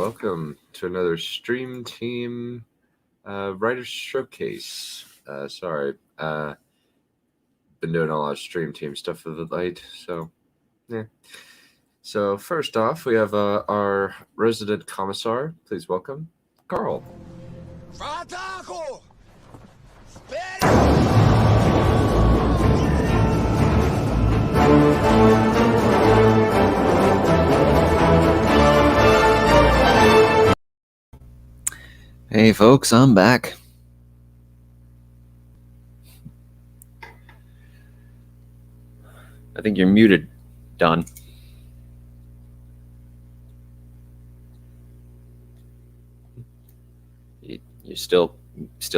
welcome to another Stream Team Writers Showcase. Been doing a lot of Stream Team stuff of the late, so yeah. So first off, we have our resident commissar. Please welcome Carl. Hey folks, I'm back. I think you're muted, Don. You're still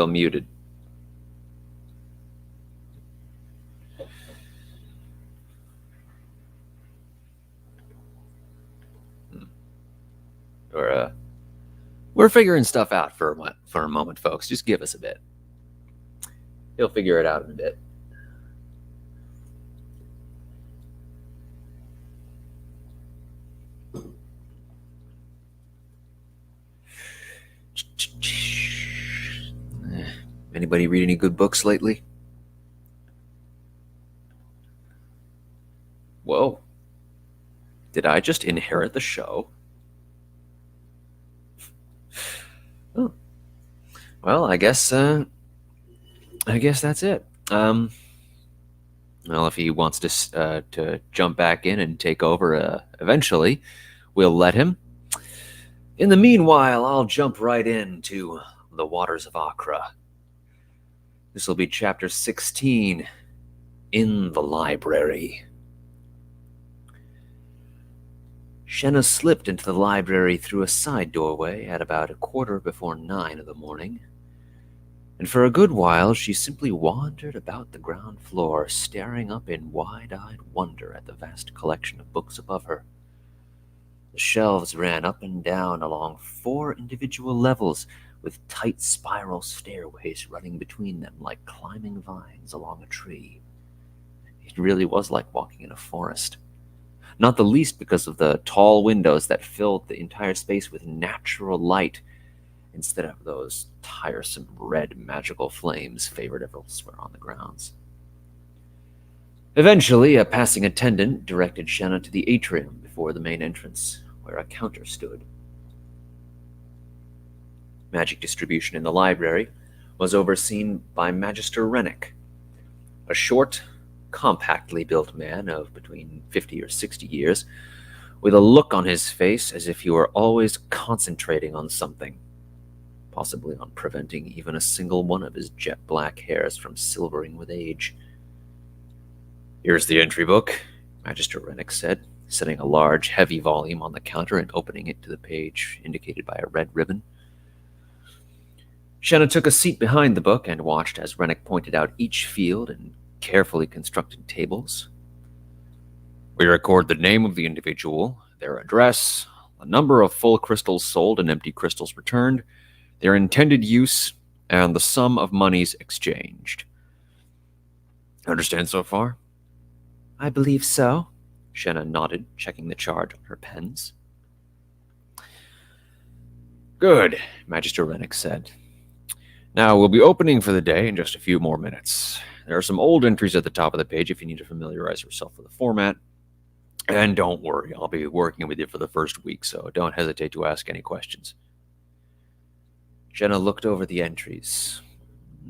muted. We're figuring stuff out for a moment, folks. Just give us a bit. He'll figure it out in a bit. Anybody read any good books lately? Whoa. Did I just inherit the show? Oh. Well, I guess that's it. Well, if he wants to jump back in and take over eventually, we'll let him. In the meanwhile, I'll jump right into the waters of Accra. This will be chapter 16, In the Library. Shenna slipped into the library through a side doorway at about 9:15 in the morning, and for a good while she simply wandered about the ground floor, staring up in wide-eyed wonder at the vast collection of books above her. The shelves ran up and down along 4 individual levels, with tight spiral stairways running between them like climbing vines along a tree. It really was like walking in a forest. Not the least because of the tall windows that filled the entire space with natural light instead of those tiresome red magical flames favored elsewhere on the grounds. Eventually, a passing attendant directed Shenna to the atrium before the main entrance, where a counter stood. Magic distribution in the library was overseen by Magister Rennick, a short, compactly built man of between 50 or 60 years, with a look on his face as if he were always concentrating on something, possibly on preventing even a single one of his jet black hairs from silvering with age. "Here's the entry book," Magister Rennick said, setting a large, heavy volume on the counter and opening it to the page indicated by a red ribbon. Shenna took a seat behind the book and watched as Rennick pointed out each field and carefully constructed tables. "We record the name of the individual, their address, the number of full crystals sold and empty crystals returned, their intended use, and the sum of monies exchanged. Understand so far?" "I believe so," Shenna nodded, checking the charge on her pens. "Good," Magister Rennick said. "Now, we'll be opening for the day in just a few more minutes. There are some old entries at the top of the page if you need to familiarize yourself with the format. And don't worry, I'll be working with you for the first week, so don't hesitate to ask any questions." Shenna looked over the entries.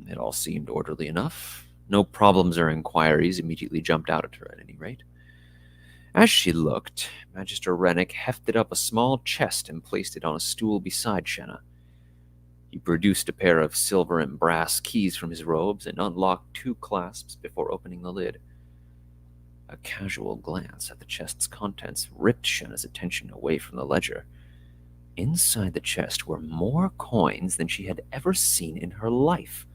It all seemed orderly enough. No problems or inquiries immediately jumped out at her, at any rate. As she looked, Magister Rennick hefted up a small chest and placed it on a stool beside Shenna. He produced a pair of silver and brass keys from his robes and unlocked 2 clasps before opening the lid. A casual glance at the chest's contents ripped Shenna's attention away from the ledger. Inside the chest were more coins than she had ever seen in her life,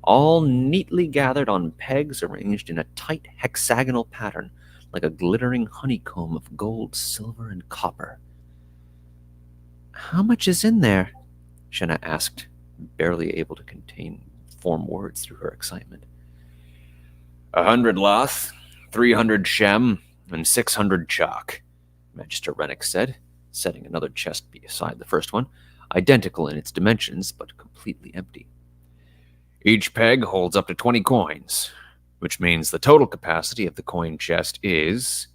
all neatly gathered on pegs arranged in a tight hexagonal pattern, like a glittering honeycomb of gold, silver, and copper. "How much is in there?" Shenna asked, barely able to form words through her excitement. 100 lath, 300 shem, and 600 chalk," Magister Rennick said, setting another chest beside the first one, identical in its dimensions but completely empty. Each peg holds up to 20 coins, which means the total capacity of the coin chest is...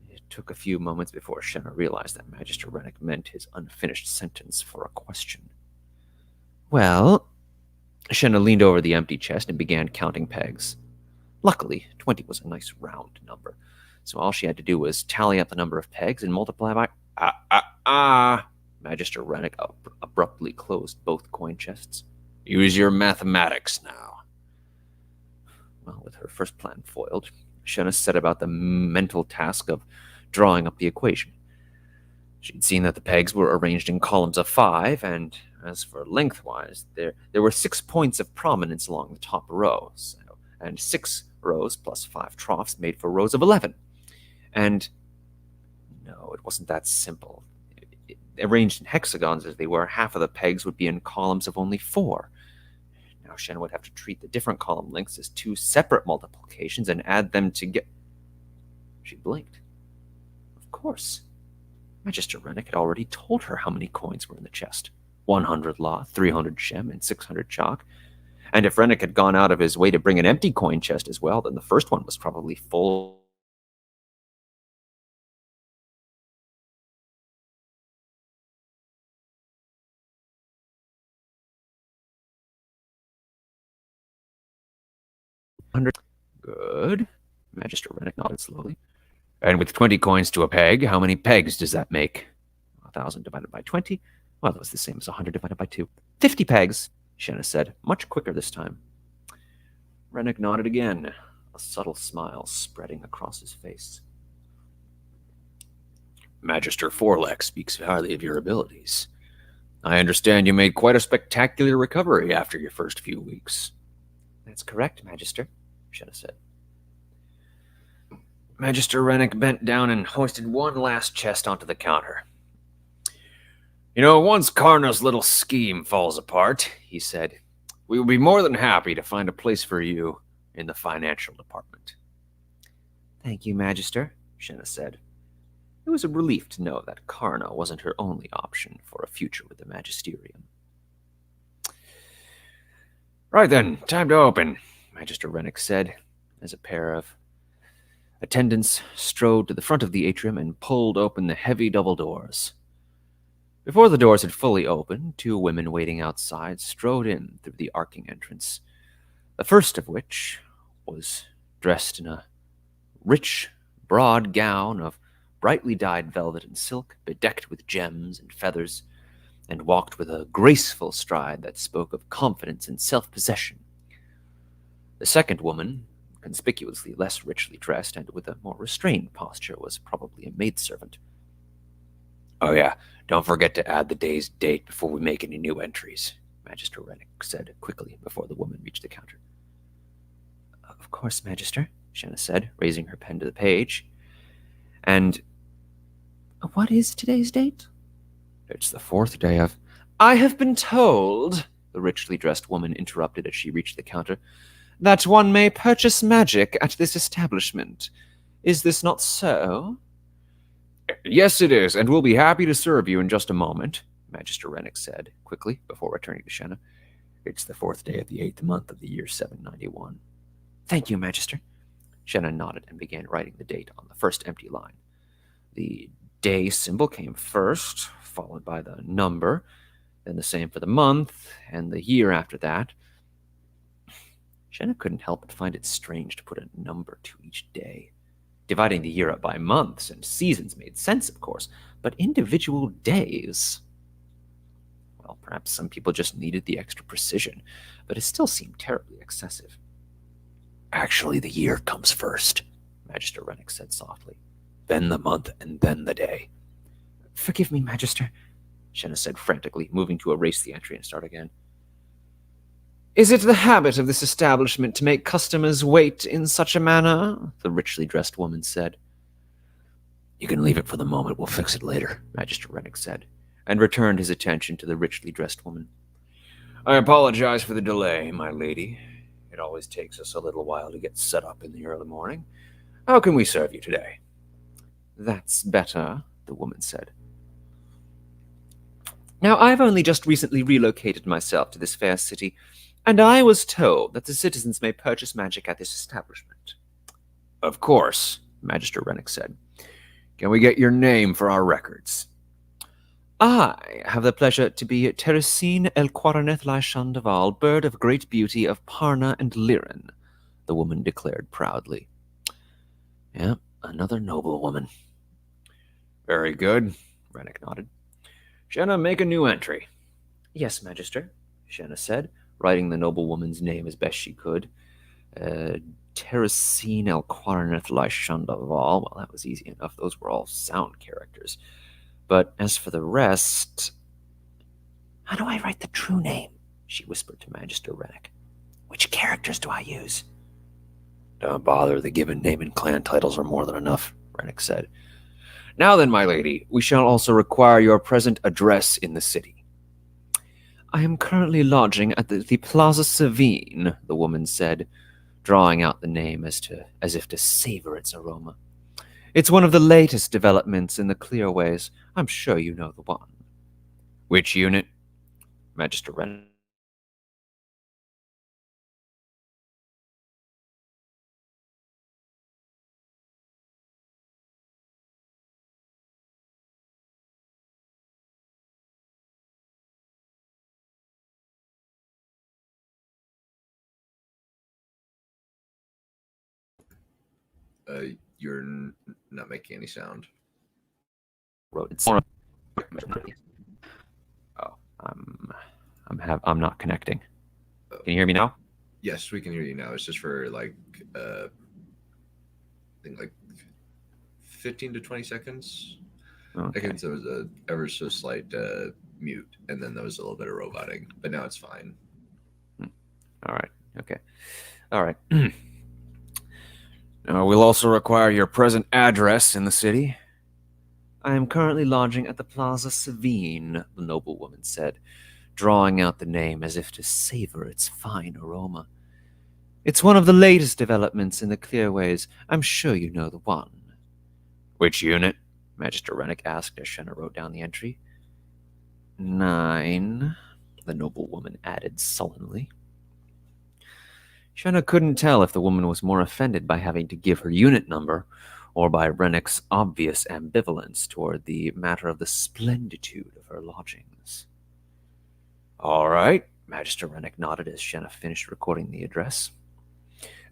It took a few moments before Shenna realized that Magister Rennick meant his unfinished sentence for a question. Well, Shenna leaned over the empty chest and began counting pegs. Luckily, 20 was a nice round number, so all she had to do was tally up the number of pegs and multiply by... Magister Rennick abruptly closed both coin chests. Use your mathematics now. Well, with her first plan foiled, Shenna set about the mental task of drawing up the equation. She'd seen that the pegs were arranged in columns of 5, and as for lengthwise, there were 6 points of prominence along the top rows, and 6 rows plus 5 troughs made for rows of 11. And no, it wasn't that simple. Arranged in hexagons as they were, half of the pegs would be in columns of only 4. Now Shenna would have to treat the different column lengths as 2 separate multiplications and add them together. She blinked. Of course. Magister Rennick had already told her how many coins were in the chest. 100 law, 300 gem, and 600 chalk. And if Rennick had gone out of his way to bring an empty coin chest as well, then the first one was probably full. Good. Magister Rennick nodded slowly. And with 20 coins to a peg, how many pegs does that make? 1,000 divided by 20? Well, that was the same as 100 divided by 2. 50 pegs, Shenna said, much quicker this time. Rennick nodded again, a subtle smile spreading across his face. Magister Forlex speaks highly of your abilities. I understand you made quite a spectacular recovery after your first few weeks. That's correct, Magister, Shenna said. Magister Rennick bent down and hoisted one last chest onto the counter. You know, once Karna's little scheme falls apart, he said, we will be more than happy to find a place for you in the financial department. Thank you, Magister, Shenna said. It was a relief to know that Karna wasn't her only option for a future with the Magisterium. Right then, time to open, Magister Rennick said, as a pair of attendants strode to the front of the atrium and pulled open the heavy double doors. Before the doors had fully opened, 2 women waiting outside strode in through the arcing entrance, the first of which was dressed in a rich, broad gown of brightly dyed velvet and silk, bedecked with gems and feathers, and walked with a graceful stride that spoke of confidence and self-possession. The second woman, conspicuously less richly dressed and with a more restrained posture, was probably a maidservant. Oh yeah, don't forget to add the day's date before we make any new entries, Magister Rennick said quickly before the woman reached the counter. Of course, Magister, Shenna said, raising her pen to the page. And what is today's date? It's the 4th day of... I have been told, the richly dressed woman interrupted as she reached the counter, that one may purchase magic at this establishment. Is this not so? Yes, it is, and we'll be happy to serve you in just a moment, Magister Rennick said, quickly, before returning to Shenna. It's the 4th day of the 8th month of the year 791. Thank you, Magister. Shenna nodded and began writing the date on the first empty line. The day symbol came first, followed by the number, then the same for the month, and the year after that. Shenna couldn't help but find it strange to put a number to each day. Dividing the year up by months and seasons made sense, of course, but individual days... Well, perhaps some people just needed the extra precision, but it still seemed terribly excessive. Actually, the year comes first, Magister Rennick said softly. Then the month, and then the day. Forgive me, Magister, Shenna said frantically, moving to erase the entry and start again. Is it the habit of this establishment to make customers wait in such a manner? The richly dressed woman said. You can leave it for the moment. We'll fix it later, Magister Rennick said, and returned his attention to the richly dressed woman. I apologize for the delay, my lady. It always takes us a little while to get set up in the early morning. How can we serve you today? That's better, the woman said. Now, I've only just recently relocated myself to this fair city, and I was told that the citizens may purchase magic at this establishment. Of course, Magister Rennick said. Can we get your name for our records? I have the pleasure to be Teresine El Quaraneth Lai Shandaval, bird of great beauty of Parna and Liren, the woman declared proudly. Yeah, another noble woman. Very good, Rennick nodded. Shenna, make a new entry. Yes, Magister, Shenna said, writing the noblewoman's name as best she could. Teresine El Quaraneth Lai Shandaval. Well, that was easy enough. Those were all sound characters. But as for the rest... How do I write the true name? She whispered to Magister Rennick. Which characters do I use? Don't bother, the given name and clan titles are more than enough, Rennick said. Now then, my lady, we shall also require your present address in the city. I am currently lodging at the Plaza Savine, the woman said, drawing out the name as if to savor its aroma. It's one of the latest developments in the Clearways. I'm sure you know the one. Which unit? Magister Rennick. You're not making any sound. I'm not connecting. Can you hear me now? Yes, we can hear you now. It's just for I think 15 to 20 seconds. Okay. I think there was a ever so slight mute, and then there was a little bit of roboting, but now it's fine. All right. Okay. All right. We'll also require your present address in the city. I am currently lodging at the Plaza Savine, the noblewoman said, drawing out the name as if to savor its fine aroma. It's one of the latest developments in the Clearways. I'm sure you know the one. Which unit? Magister Rennick asked as Shenna wrote down the entry. 9, the noblewoman added sullenly. Shenna couldn't tell if the woman was more offended by having to give her unit number or by Rennick's obvious ambivalence toward the matter of the splenditude of her lodgings. All right, Magister Rennick nodded as Shenna finished recording the address.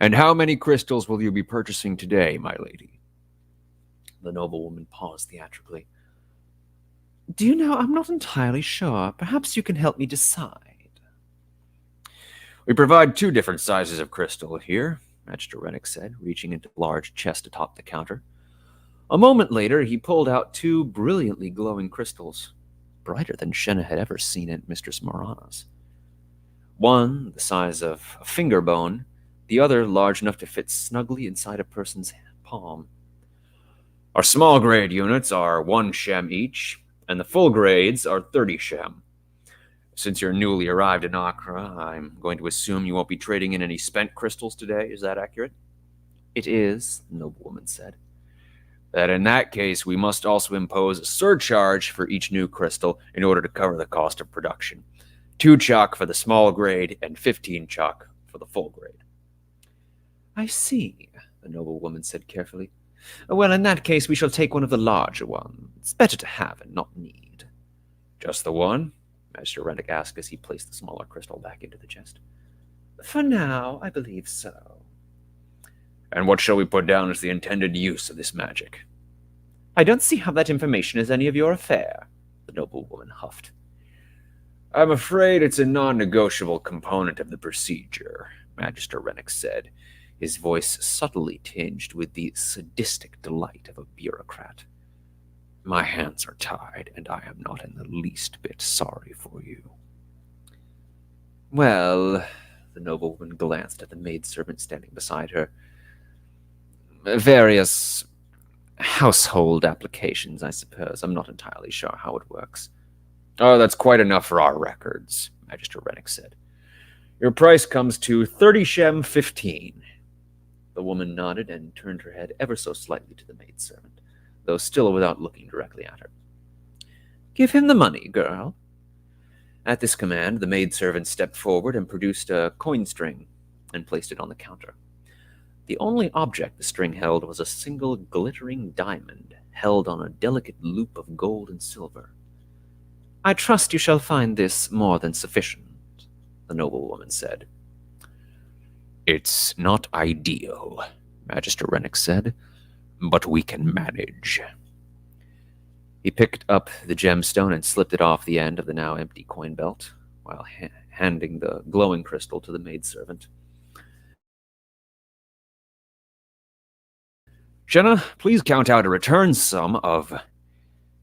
And how many crystals will you be purchasing today, my lady? The noblewoman paused theatrically. Do you know, I'm not entirely sure. Perhaps you can help me decide. We provide 2 different sizes of crystal here, Magister Rennick said, reaching into a large chest atop the counter. A moment later, he pulled out 2 brilliantly glowing crystals, brighter than Shenna had ever seen at Mistress Morana's. One, the size of a finger bone, the other large enough to fit snugly inside a person's palm. Our small grade units are 1 shem each, and the full grades are 30 shem. Since you're newly arrived in Accra, I'm going to assume you won't be trading in any spent crystals today. Is that accurate? It is, the noblewoman said. That in that case, we must also impose a surcharge for each new crystal in order to cover the cost of production. 2 chalk for the small grade and 15 chalk for the full grade. I see, the noblewoman said carefully. Well, in that case, we shall take one of the larger ones. It's better to have and not need. Just the one? Magister Rennick asked as he placed the smaller crystal back into the chest. For now, I believe so. And what shall we put down as the intended use of this magic? I don't see how that information is any of your affair, the noblewoman huffed. I'm afraid it's a non-negotiable component of the procedure, Magister Rennick said, his voice subtly tinged with the sadistic delight of a bureaucrat. My hands are tied, and I am not in the least bit sorry for you. Well, the noblewoman glanced at the maidservant standing beside her. Various household applications, I suppose. I'm not entirely sure how it works. Oh, that's quite enough for our records, Magister Rennick said. Your price comes to 30 shem 15. The woman nodded and turned her head ever so slightly to the maidservant. though still without looking directly at her. "Give him the money, girl." At this command, the maidservant stepped forward and produced a coin string and placed it on the counter. The only object the string held was a single glittering diamond held on a delicate loop of gold and silver. "I trust you shall find this more than sufficient," the noblewoman said. "It's not ideal," Magister Rennick said, "but we can manage." He picked up the gemstone and slipped it off the end of the now empty coin belt, while handing the glowing crystal to the maidservant. "Shenna, please count out a return sum of..."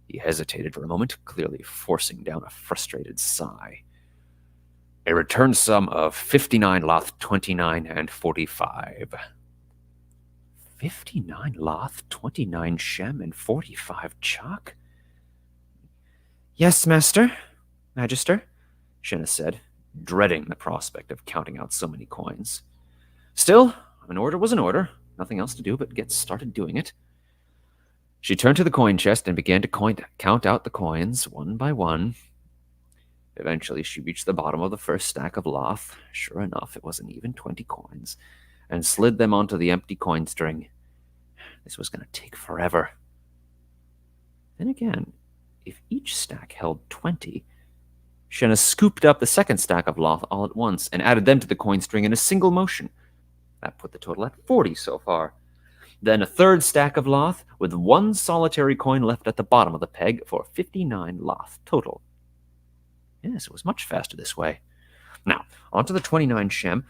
He hesitated for a moment, clearly forcing down a frustrated sigh. "A return sum of 59 lath 29 and 45. 59 lath, 29 shem, and 45 chak? "Yes, Magister, Shenna said, dreading the prospect of counting out so many coins. Still, an order was an order. Nothing else to do but get started doing it. She turned to the coin chest and began to count out the coins one by one. Eventually, she reached the bottom of the first stack of lath. Sure enough, it was an even 20 coins, and slid them onto the empty coin string. This was going to take forever. Then again, if each stack held 20, Shenna scooped up the second stack of lath all at once and added them to the coin string in a single motion. That put the total at 40 so far. Then a third stack of lath, with one solitary coin left at the bottom of the peg for 59 lath total. Yes, it was much faster this way. Now, onto the 29 shem.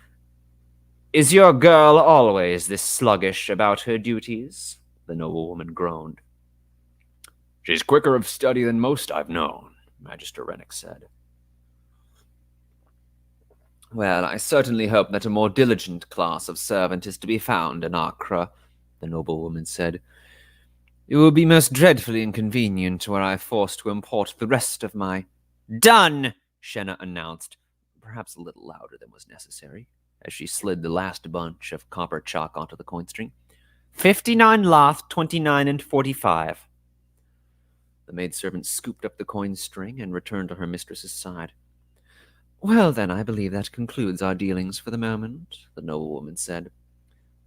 "Is your girl always this sluggish about her duties?" the noblewoman groaned. "She's quicker of study than most I've known," Magister Rennick said. "Well, I certainly hope that a more diligent class of servant is to be found in Acre," the noblewoman said. "It will be most dreadfully inconvenient were I forced to import the rest of my..." "Done!" Shenna announced, perhaps a little louder than was necessary, as she slid the last bunch of copper chalk onto the coin string. 59 lath, 29 and 45. The maidservant scooped up the coin string and returned to her mistress's side. "Well, then, I believe that concludes our dealings for the moment," the noblewoman said.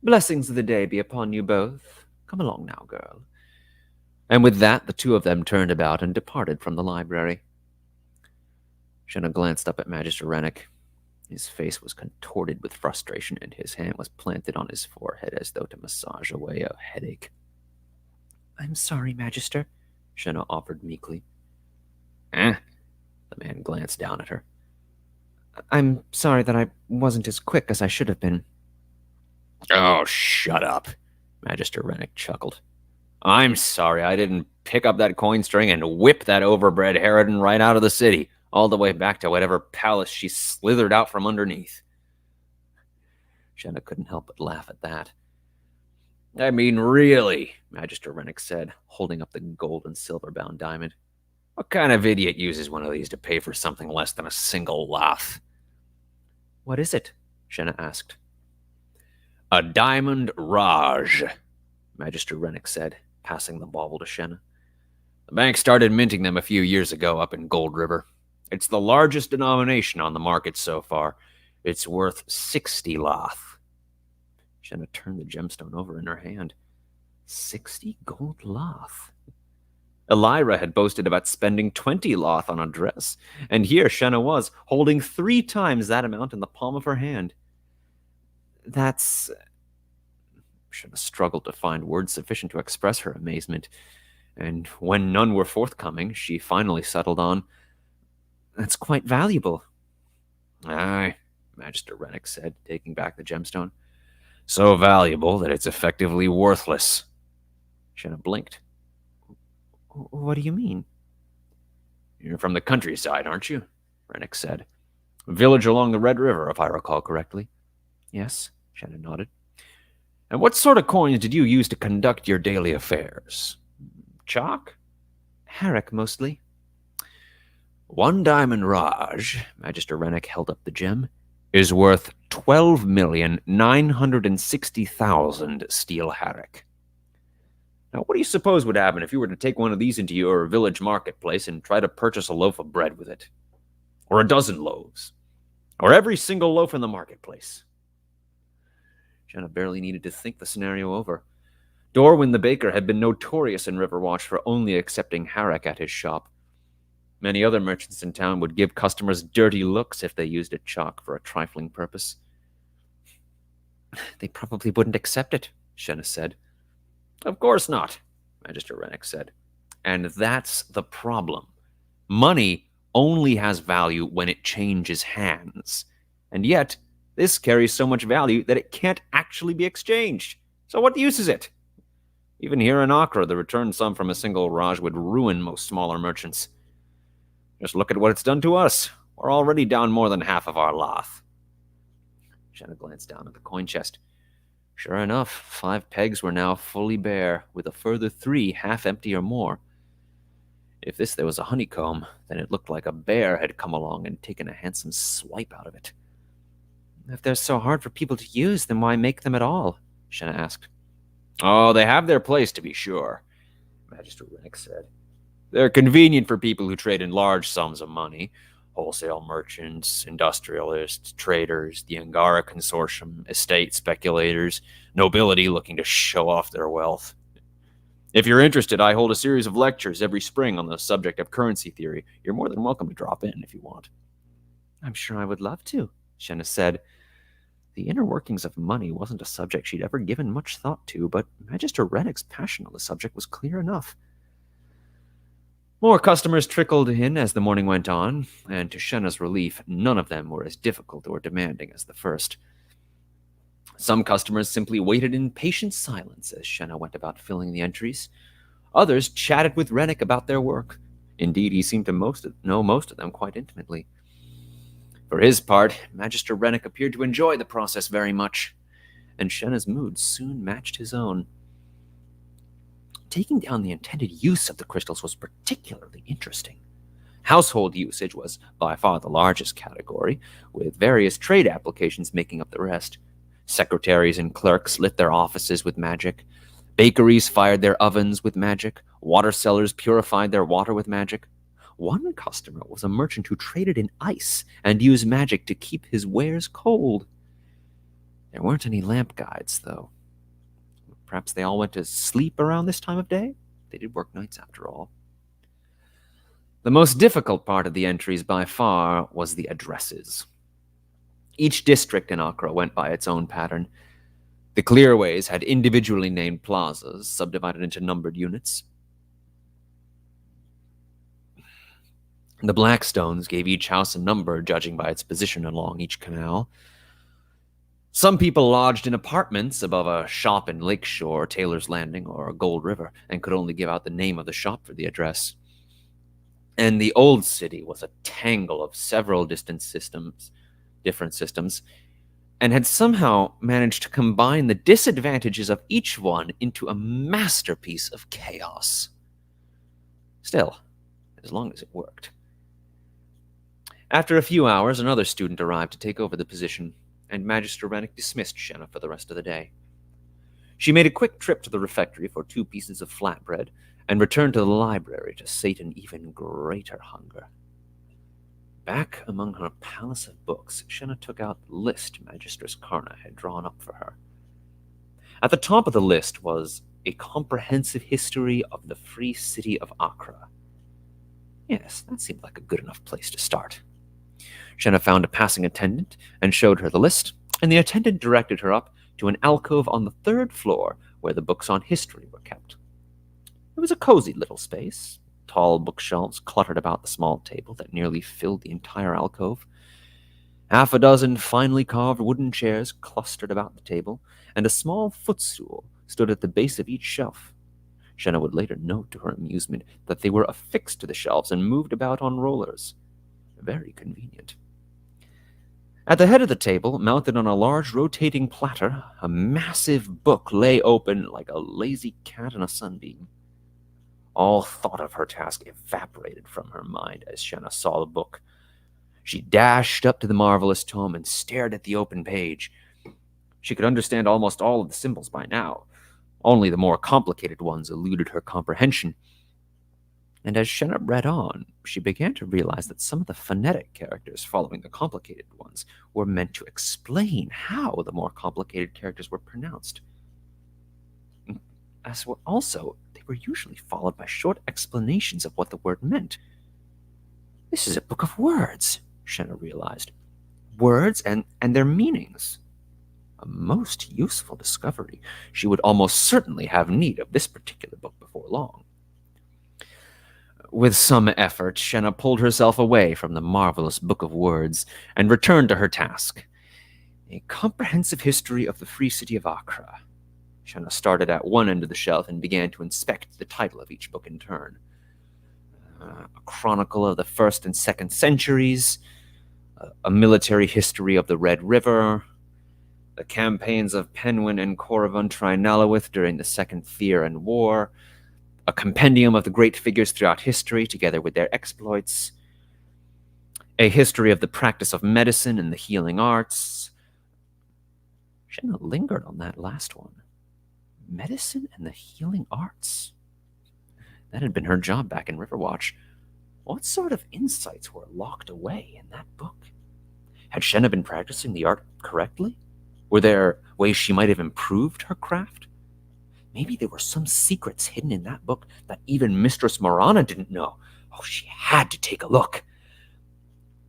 "Blessings of the day be upon you both. Come along now, girl." And with that, the two of them turned about and departed from the library. Shenna glanced up at Magister Rennick. His face was contorted with frustration, and his hand was planted on his forehead as though to massage away a headache. "I'm sorry, Magister," Shenna offered meekly. "Eh?" The man glanced down at her. "I'm sorry that I wasn't as quick as I should have been." "Oh, shut up," Magister Rennick chuckled. "I'm sorry I didn't pick up that coin string and whip that overbred harridan right out of the city, all the way back to whatever palace she slithered out from underneath." Shenna couldn't help but laugh at that. "I mean, really," Magister Rennick said, holding up the gold and silver-bound diamond. "What kind of idiot uses one of these to pay for something less than a single lath?" "What is it?" Shenna asked. "A diamond Raj," Magister Rennick said, passing the bauble to Shenna. "The bank started minting them a few years ago up in Gold River. It's the largest denomination on the market so far. It's worth 60 lath. Shenna turned the gemstone over in her hand. 60 gold lath. Elira had boasted about spending 20 lath on a dress, and here Shenna was, holding 3 times that amount in the palm of her hand. That's... Shenna struggled to find words sufficient to express her amazement, and when none were forthcoming, she finally settled on, "That's quite valuable." "Aye," Magister Rennick said, taking back the gemstone. "So valuable that it's effectively worthless." Shenna blinked. "What do you mean?" "You're from the countryside, aren't you?" Rennick said. "A village along the Red River, if I recall correctly." "Yes," Shenna nodded. "And what sort of coins did you use to conduct your daily affairs? Chalk?" "Harrick, mostly." "1 diamond Raj," Magister Rennick held up the gem, "is worth 12,960,000 steel Harrick." Now, what do you suppose would happen if you were to take one of these into your village marketplace and try to purchase a loaf of bread with it? Or a dozen loaves? Or every single loaf in the marketplace? Jenna barely needed to think the scenario over. Dorwin the baker had been notorious in Riverwatch for only accepting Harak at his shop. Many other merchants in town would give customers dirty looks if they used a chalk for a trifling purpose. They probably wouldn't accept it, Shenna said. Of course not, Magister Rennick said. And that's the problem. Money only has value when it changes hands. And yet, this carries so much value that it can't actually be exchanged. So what use is it? Even here in Accra, the return sum from a single Raj would ruin most smaller merchants. Just look at what it's done to us. We're already down more than half of our lath. Shenna glanced down at the coin chest. Sure enough, 5 pegs were now fully bare, with a further 3 half empty or more. If there was a honeycomb, then it looked like a bear had come along and taken a handsome swipe out of it. If they're so hard for people to use, then why make them at all? Shenna asked. Oh, they have their place, to be sure, Magister Rennick said. They're convenient for people who trade in large sums of money. Wholesale merchants, industrialists, traders, the Angara Consortium, estate speculators, nobility looking to show off their wealth. If you're interested, I hold a series of lectures every spring on the subject of currency theory. You're more than welcome to drop in if you want. I'm sure I would love to, Shenna said. The inner workings of money wasn't a subject she'd ever given much thought to, but Magister Rennick's passion on the subject was clear enough. More customers trickled in as the morning went on, and to Shenna's relief, none of them were as difficult or demanding as the first. Some customers simply waited in patient silence as Shenna went about filling the entries. Others chatted with Rennick about their work. Indeed, he seemed to know most of them quite intimately. For his part, Magister Rennick appeared to enjoy the process very much, and Shenna's mood soon matched his own. Taking down the intended use of the crystals was particularly interesting. Household usage was by far the largest category, with various trade applications making up the rest. Secretaries and clerks lit their offices with magic. Bakeries fired their ovens with magic. Water sellers purified their water with magic. One customer was a merchant who traded in ice and used magic to keep his wares cold. There weren't any lamp guides, though. Perhaps they all went to sleep around this time of day? They did work nights, after all. The most difficult part of the entries by far was the addresses. Each district in Accra went by its own pattern. The clearways had individually named plazas, subdivided into numbered units. The Blackstones gave each house a number, judging by its position along each canal. Some people lodged in apartments above a shop in Lakeshore, Taylor's Landing, or Gold River, and could only give out the name of the shop for the address. And the old city was a tangle of several different systems, and had somehow managed to combine the disadvantages of each one into a masterpiece of chaos. Still, as long as it worked. After a few hours, another student arrived to take over the position, and Magister Rennick dismissed Shenna for the rest of the day. She made a quick trip to the refectory for 2 pieces of flatbread, and returned to the library to sate an even greater hunger. Back among her palace of books, Shenna took out the list Magistress Karna had drawn up for her. At the top of the list was a comprehensive history of the free city of Accra. Yes, that seemed like a good enough place to start. Shenna found a passing attendant and showed her the list, and the attendant directed her up to an alcove on the 3rd floor where the books on history were kept. It was a cozy little space. Tall bookshelves cluttered about the small table that nearly filled the entire alcove. Half a dozen finely carved wooden chairs clustered about the table, and a small footstool stood at the base of each shelf. Shenna would later note to her amusement that they were affixed to the shelves and moved about on rollers. Very convenient. At the head of the table, mounted on a large rotating platter, a massive book lay open like a lazy cat in a sunbeam. All thought of her task evaporated from her mind as Shenna saw the book. She dashed up to the marvelous tome and stared at the open page. She could understand almost all of the symbols by now. Only the more complicated ones eluded her comprehension. And as Shenna read on, she began to realize that some of the phonetic characters following the complicated ones were meant to explain how the more complicated characters were pronounced. As well, also, they were usually followed by short explanations of what the word meant. This is a book of words, Shenna realized. Words and their meanings. A most useful discovery. She would almost certainly have need of this particular book before long. With some effort, Shenna pulled herself away from the marvelous book of words and returned to her task. A comprehensive history of the free city of Accra. Shenna started at one end of the shelf and began to inspect the title of each book in turn. A chronicle of the 1st and 2nd centuries, a military history of the Red River, the campaigns of Penwyn and Corrivan Trinalawith during the Second Theran War, a compendium of the great figures throughout history together with their exploits, a history of the practice of medicine and the healing arts. Shenna lingered on that last one. Medicine and the healing arts. That had been her job back in Riverwatch. What sort of insights were locked away in that book? Had Shenna been practicing the art correctly? Were there ways she might have improved her craft? Maybe there were some secrets hidden in that book that even Mistress Morana didn't know. Oh, she had to take a look.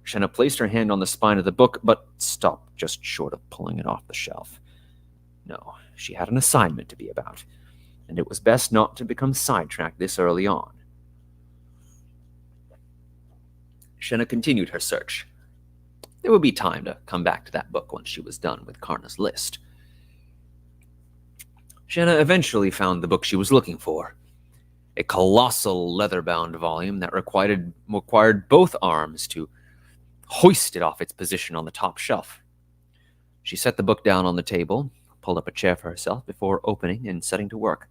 Shenna placed her hand on the spine of the book, but stopped just short of pulling it off the shelf. No, she had an assignment to be about, and it was best not to become sidetracked this early on. Shenna continued her search. There would be time to come back to that book once she was done with Karna's list. Shenna eventually found the book she was looking for. A colossal leather-bound volume that required both arms to hoist it off its position on the top shelf. She set the book down on the table, pulled up a chair for herself before opening and setting to work.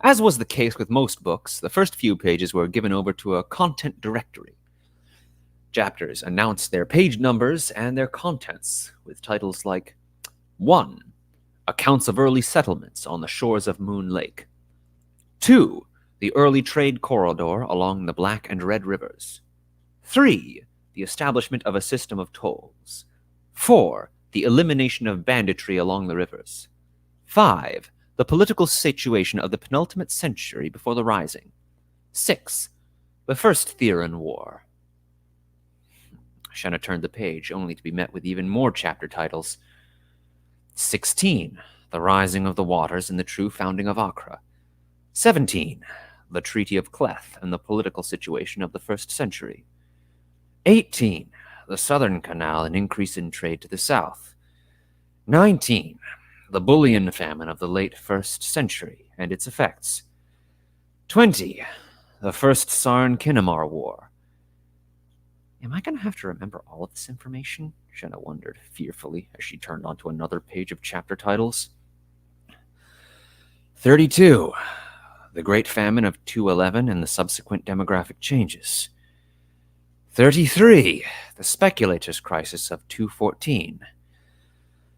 As was the case with most books, the first few pages were given over to a content directory. Chapters announced their page numbers and their contents, with titles like 1. Accounts of early settlements on the shores of Moon Lake. 2. The early trade corridor along the Black and Red Rivers. 3. The establishment of a system of tolls. 4. The elimination of banditry along the rivers. 5. The political situation of the penultimate century before the Rising. 6. The First Theran War. Shenna turned the page, only to be met with even more chapter titles. 16. The Rising of the Waters and the True Founding of Accra. 17. The Treaty of Cleth and the Political Situation of the First Century. 18. The Southern Canal and Increase in Trade to the South. 19. The Bullion Famine of the late First Century and its effects. 20. The First Sarn-Kinnamar War. Am I going to have to remember all of this information? Shenna wondered fearfully as she turned onto another page of chapter titles. 32. The Great Famine of 211 and the subsequent demographic changes. 33. The Speculators' Crisis of 214.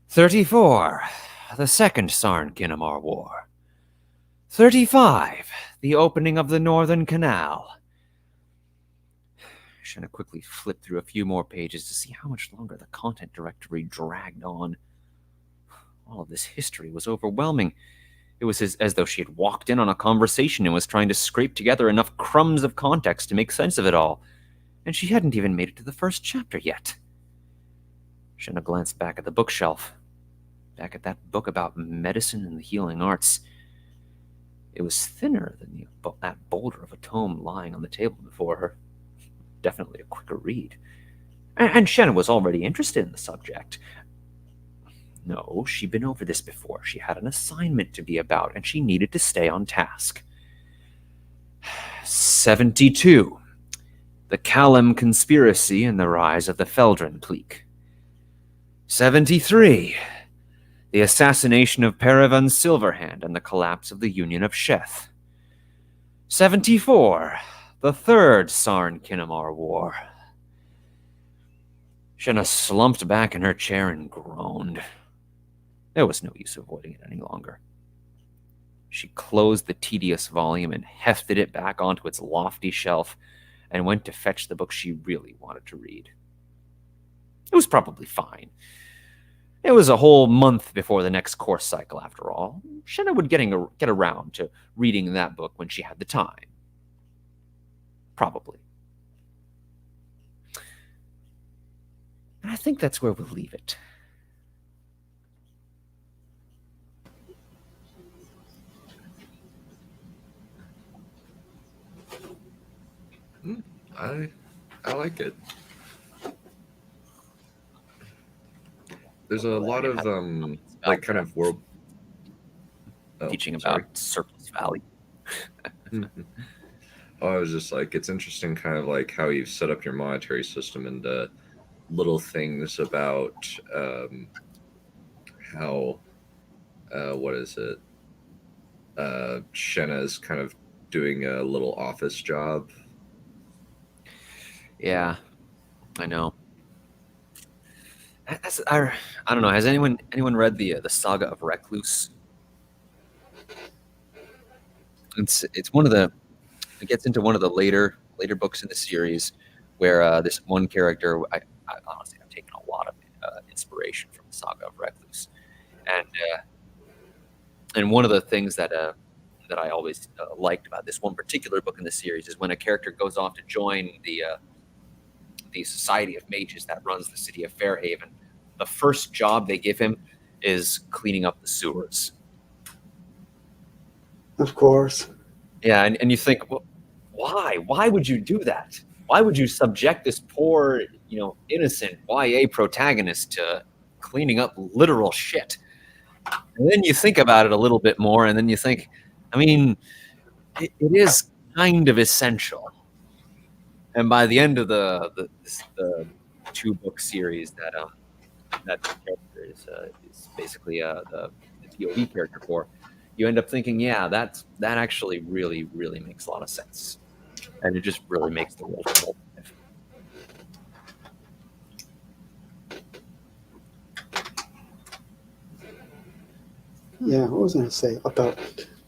34. The Second Sarn-Kinnamar War. 35. The Opening of the Northern Canal. Shenna quickly flipped through a few more pages to see how much longer the content directory dragged on. All of this history was overwhelming. It was as though she had walked in on a conversation and was trying to scrape together enough crumbs of context to make sense of it all. And she hadn't even made it to the first chapter yet. Shenna glanced back at the bookshelf. Back at that book about medicine and the healing arts. It was thinner than that boulder of a tome lying on the table before her. Definitely a quicker read. And Shenna was already interested in the subject. No, she'd been over this before. She had an assignment to be about, and she needed to stay on task. 72. The Callum Conspiracy and the Rise of the Feldran Clique. 73. The Assassination of Paravan Silverhand and the Collapse of the Union of Sheth. 74. The Third Sarn-Kinnamar War. Shenna slumped back in her chair and groaned. There was no use avoiding it any longer. She closed the tedious volume and hefted it back onto its lofty shelf and went to fetch the book she really wanted to read. It was probably fine. It was a whole month before the next course cycle, after all. Shenna would get around to reading that book when she had the time. Probably. And I think that's where we'll leave it. I like it. There's a lot of like kind of world teaching about surplus value. I was just like, it's interesting kind of like how you've set up your monetary system and little things about how what is it? Shenna's kind of doing a little office job. Yeah, I know. I don't know. Has anyone read the Saga of Recluse? It's one of the. It gets into one of the later books in the series, where this one character. I honestly have taken a lot of inspiration from the Saga of Recluse, and one of the things that I always liked about this one particular book in the series is when a character goes off to join the Society of Mages that runs the city of Fairhaven. The first job they give him is cleaning up the sewers. Of course. Yeah, and you think, well, why? Why would you do that? Why would you subject this poor, innocent YA protagonist to cleaning up literal shit? And then you think about it a little bit more, and then you think, I mean, it is kind of essential. And by the end of the 2-book series that character is basically the POV character for, you end up thinking, yeah, that actually really, really makes a lot of sense, and it just really makes the world feel alive. Yeah, what was I going to say about?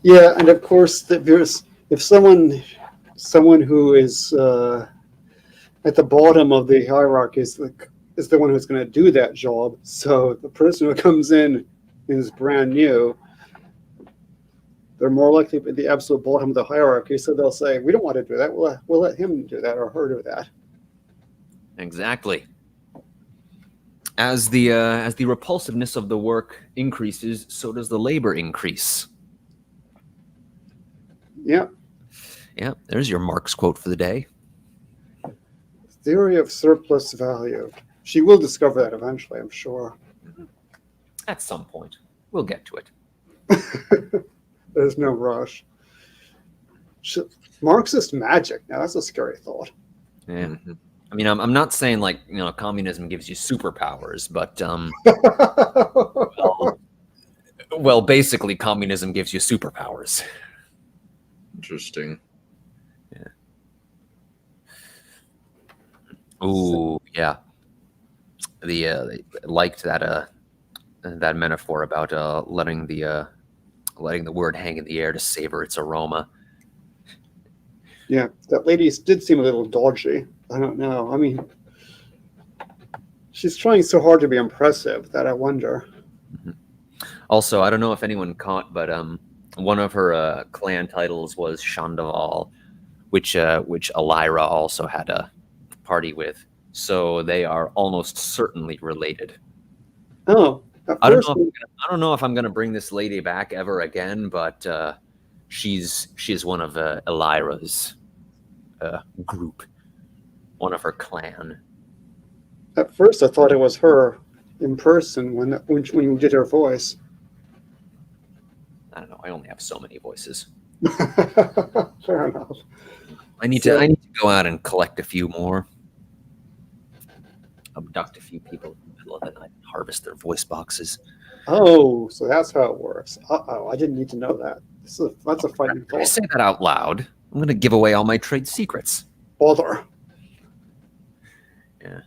Yeah, and of course, if someone who is at the bottom of the hierarchy is the one who's going to do that job. So the person who comes in is brand new. They're more likely to be at the absolute bottom of the hierarchy. So they'll say, "We don't want to do that. We'll let him do that or her do that." Exactly. As the repulsiveness of the work increases, so does the labor increase. Yeah. Yeah, there's your Marx quote for the day. Theory of surplus value. She will discover that eventually, I'm sure. At some point. We'll get to it. There's no rush. Marxist magic. Now, that's a scary thought. Yeah. Mm-hmm. I mean, I'm not saying like, communism gives you superpowers, but well, basically communism gives you superpowers. Interesting. Yeah. Ooh, yeah. They liked that metaphor about letting the word hang in the air to savor its aroma. Yeah, that lady did seem a little dodgy. I don't know. I mean, she's trying so hard to be impressive that I wonder. Mm-hmm. Also, I don't know if anyone caught, but one of her clan titles was Shandaval, which Elira also had a party with. So they are almost certainly related. Oh, I don't know if I'm gonna bring this lady back ever again, but she's one of Elira's group, one of her clan. At first, I thought it was her in person when you did her voice. I don't know. I only have so many voices. Fair enough. I need to go out and collect a few more. Abduct a few people in the middle of the night and harvest their voice boxes. Oh, so that's how it works. Uh-oh, I didn't need to know that. That's a fighting thought. I say that out loud. I'm going to give away all my trade secrets. Bother. Yeah.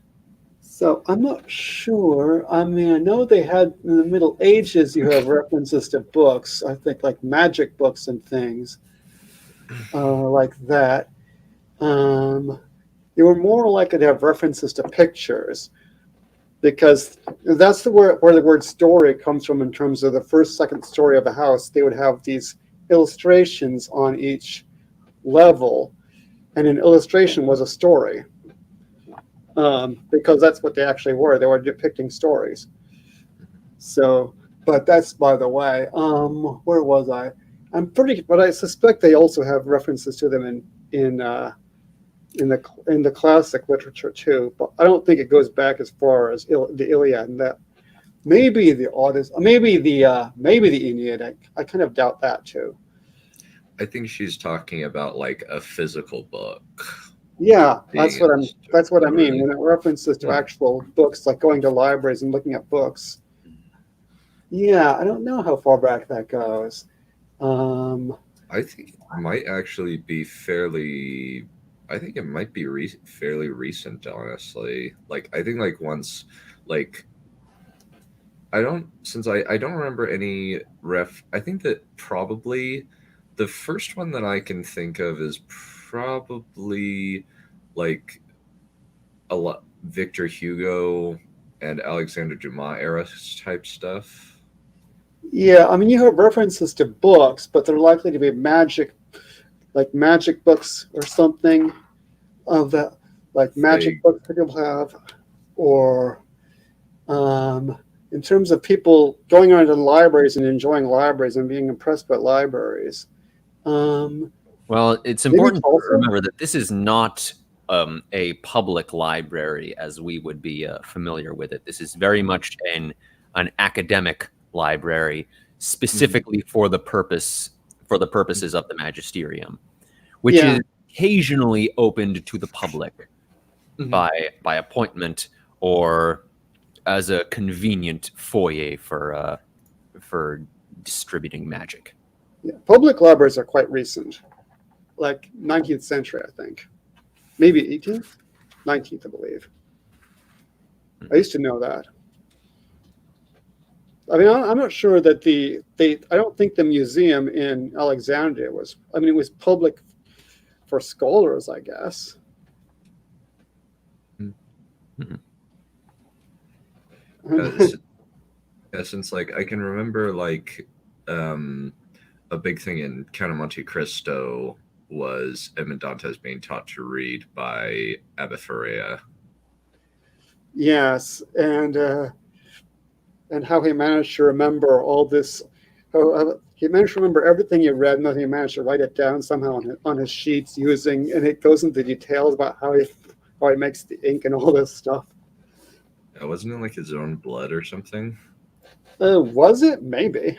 So I'm not sure. I mean, I know they had in the Middle Ages. You have references to books. I think like magic books and things like that. Um, they were more likely to have references to pictures because that's where the word story comes from in terms of the first, second story of a house. They would have these illustrations on each level, and an illustration was a story because that's what they actually were. They were depicting stories. So, but that's by the way. Where was I? But I suspect they also have references to them in the classic literature too. But I don't think it goes back as far as the Iliad and that. Maybe the Odyssey, maybe the Aeneid. I kind of doubt that too. I think she's talking about like a physical book. Yeah, Being that's what I mean literally. when it references to actual books, like going to libraries and looking at books. Yeah, I don't know how far back that goes. I think it might actually be fairly. I think it might be fairly recent, honestly. Like I think like once, like I don't since I don't remember any ref. I think that probably the first one that I can think of is probably like a lot Victor Hugo and Alexander Dumas era type stuff. Yeah, I mean, you have references to books, but they're likely to be like magic books or something of that, like magic They books that people have, or in terms of people going around to libraries and enjoying libraries and being impressed by libraries. Um, Well, it's maybe important to Tulsa? remember that this is not a public library as we would be familiar with it. This is very much an academic library specifically for the purposes of the magisterium, which Yeah, is occasionally opened to the public Mhm. by appointment or as a convenient foyer for distributing magic. yeah. Public libraries are quite recent, like 19th century, I think. Maybe 18th? 19th, I believe. I used to know that. I mean, I'm not sure that I don't think the museum in Alexandria was, I mean, it was public for scholars, I guess. Mhm. Uh, s- yeah, since like I can remember like um, a big thing in Count of Monte Cristo was Edmond Dantes being taught to read by Abafaria. Yes, and how he managed to remember all this. How he managed to remember everything he read, and then he managed to write it down somehow on his sheets using, and it goes into details about how he makes the ink and all this stuff. Wasn't it like his own blood or something? Was it? Maybe.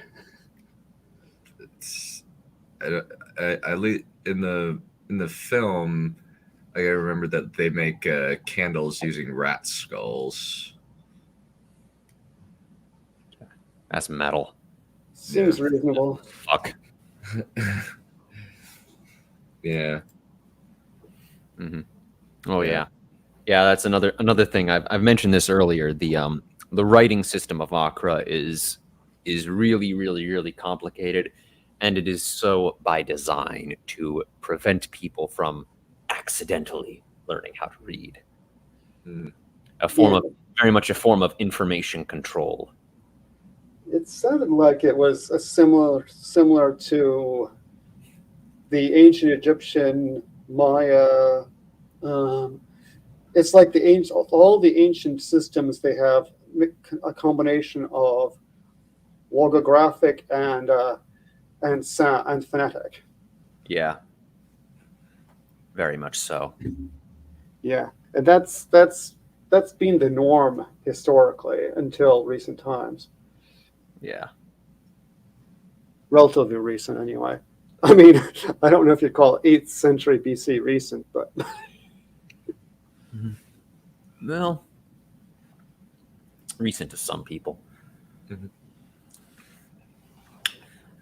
It's in the film. I remember that they make candles using rat skulls. That's metal. Seems reasonable. Fuck. Yeah. Hmm. Oh Yeah. yeah. That's another thing. I've mentioned this earlier. The writing system of Acre is really complicated, and it is so by design to prevent people from accidentally learning how to read. Mm. Yeah, Very much a form of information control. it sounded like it was a similar to the ancient Egyptian Maya. Um, it's like all the ancient systems. They have a combination of logographic and phonetic. Yeah, very much so. Yeah, and that's been the norm historically until recent times. Yeah. Relatively recent, anyway. I mean, I don't know if you'd call 8th century BC recent, but Well, recent to some people. Mhm.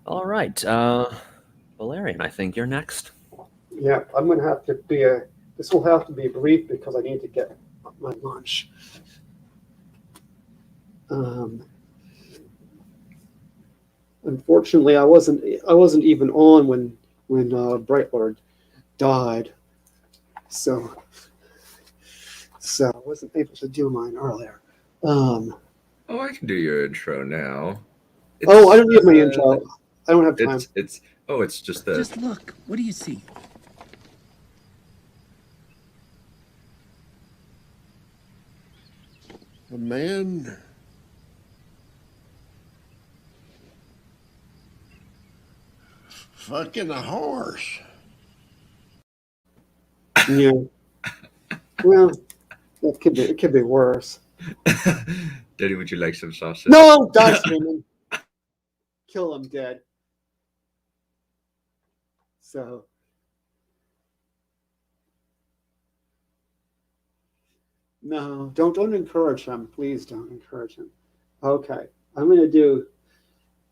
All right, Balerion, I think you're next. yeah, I'm going to have to be this will have to be brief because I need to get my lunch. Um, unfortunately, I wasn't even on when Brightlord died, so I wasn't able to do mine earlier. Oh, I can do your intro now. Oh, I don't need my intro. I don't have time. It's just that. Just look. What do you see? A man. Fucking a horse. Yeah. Well, it could be worse. Daddy, would you like some sausage? No, die screaming. Kill him dead. So. No, don't encourage him. Please don't encourage him. Okay, I'm going to do.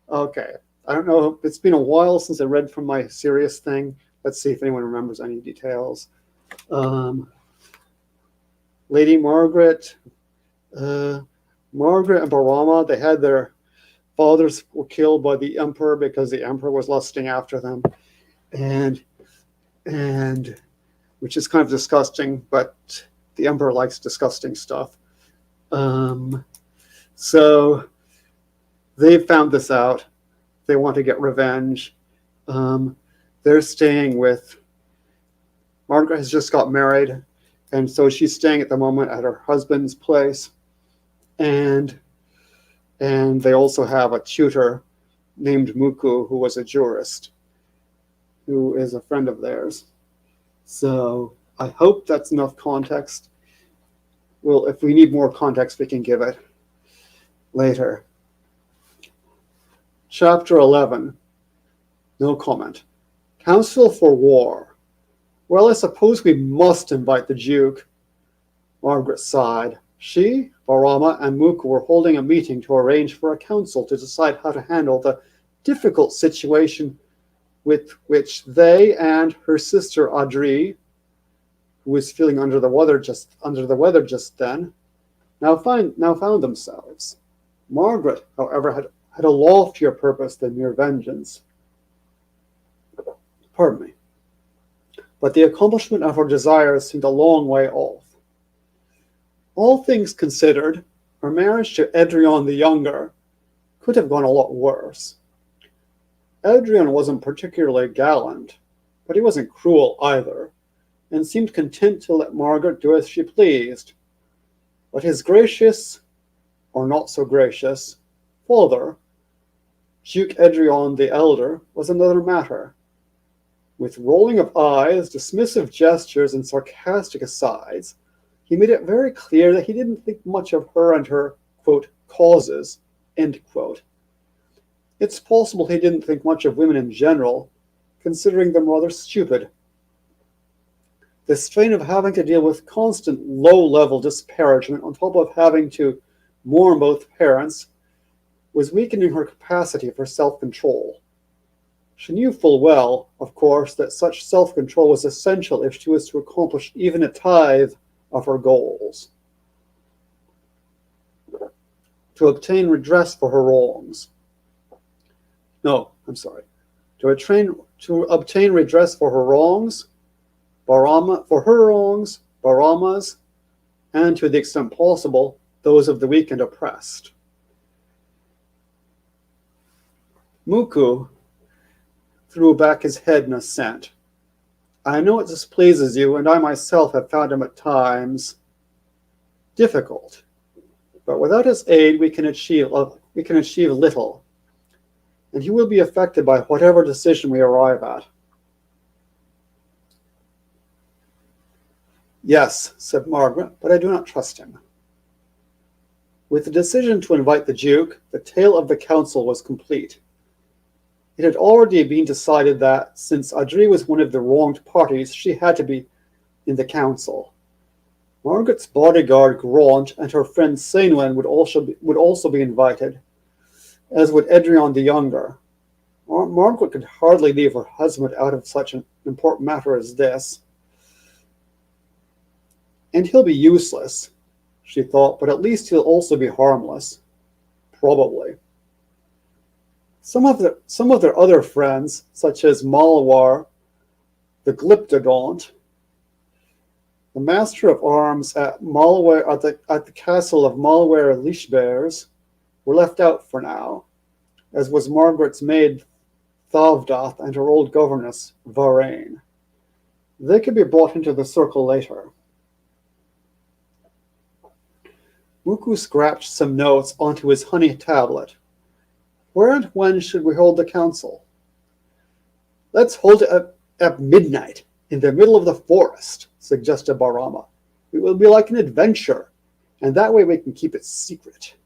Okay, I don't know. It's been a while since I read from my serious thing. Let's see if anyone remembers any details. Lady Margaret, Margaret and Barama, they had their fathers were killed by the emperor because the emperor was lusting after them, and which is kind of disgusting, but the emperor likes disgusting stuff. So they found this out. They want to get revenge. They're staying with. Margaret has just got married, and so she's staying at the moment at her husband's place, and they also have a tutor named Muku who was a jurist, who is a friend of theirs. So I hope that's enough context. Well, if we need more context, we can give it later. Chapter 11. No comment. Council for War. Well, I suppose we must invite the Duke. Margaret sighed. She, Barama, and Muku were holding a meeting to arrange for a council to decide how to handle the difficult situation with which they and her sister Audrey, who was feeling under the weather just then, now found themselves. Margaret, however, had a loftier purpose than mere vengeance. Pardon me. But the accomplishment of her desires seemed a long way off. All things considered, her marriage to Edrion the Younger could have gone a lot worse. Edrion wasn't particularly gallant, but he wasn't cruel either, and seemed content to let Margaret do as she pleased. But his gracious, or not so gracious, father, Duke Edrion the Elder, was another matter. With rolling of eyes, dismissive gestures, and sarcastic asides, he made it very clear that he didn't think much of her and her, quote, causes, end quote. It's possible he didn't think much of women in general, considering them rather stupid. The strain of having to deal with constant low-level disparagement on top of having to mourn both parents was weakening her capacity for self-control. She knew full well, of course, that such self-control was essential if she was to accomplish even a tithe of her goals. To obtain redress for her wrongs. No, I'm sorry. To obtain redress for her wrongs, Barama's, and to the extent possible, those of the weak and oppressed. Muku threw back his head in assent. I know it displeases you, and I myself have found him at times difficult. But without his aid, we can achieve little, and he will be affected by whatever decision we arrive at. Yes, said Margaret, but I do not trust him. With the decision to invite the Duke, the tale of the council was complete. It had already been decided that, since Audrey was one of the wronged parties, she had to be in the council. Margaret's bodyguard, Graunt, and her friend Sainwen would also be invited, as would Edrion the Younger. Margaret could hardly leave her husband out of such an important matter as this. And he'll be useless, she thought, but at least he'll also be harmless. Probably. Some of their other friends, such as Malwar, the Glyptodont, the master of arms at the castle of Malware Lichbears, were left out for now, as was Margaret's maid Thavdath and her old governess Varane. They could be brought into the circle later. Muku scratched some notes onto his honey tablet. Where and when should we hold the council? Let's hold it at midnight, in the middle of the forest, suggested Barama. It will be like an adventure, and that way we can keep it secret.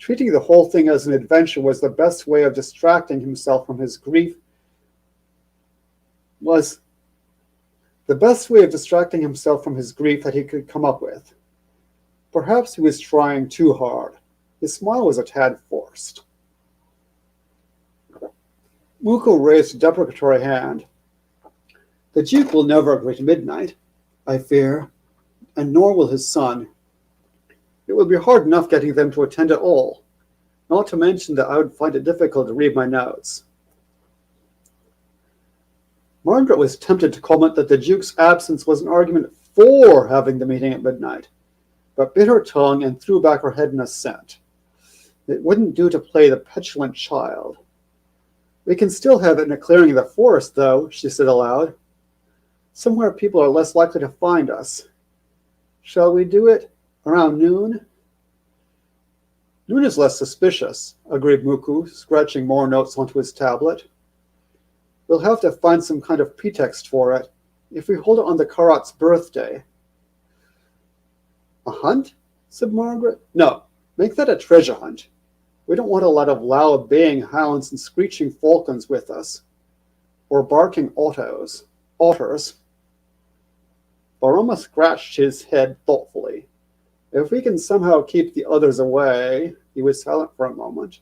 Treating the whole thing as an adventure was the best way of distracting himself from his grief that he could come up with. Perhaps he was trying too hard. His smile was a tad forced. Muko raised a deprecatory hand. The Duke will never agree to midnight, I fear, and nor will his son. It would be hard enough getting them to attend at all, not to mention that I would find it difficult to read my notes. Margaret was tempted to comment that the Duke's absence was an argument for having the meeting at midnight, but bit her tongue and threw back her head in assent. It wouldn't do to play the petulant child. We can still have it in a clearing in the forest, though, she said aloud. Somewhere people are less likely to find us. Shall we do it around noon? Noon is less suspicious, agreed Muku, scratching more notes onto his tablet. We'll have to find some kind of pretext for it, if we hold it on the Karat's birthday. A hunt? Said Margaret. No, make that a treasure hunt. We don't want a lot of loud baying hounds and screeching falcons with us, or barking otters. Barama scratched his head thoughtfully. If we can somehow keep the others away, he was silent for a moment.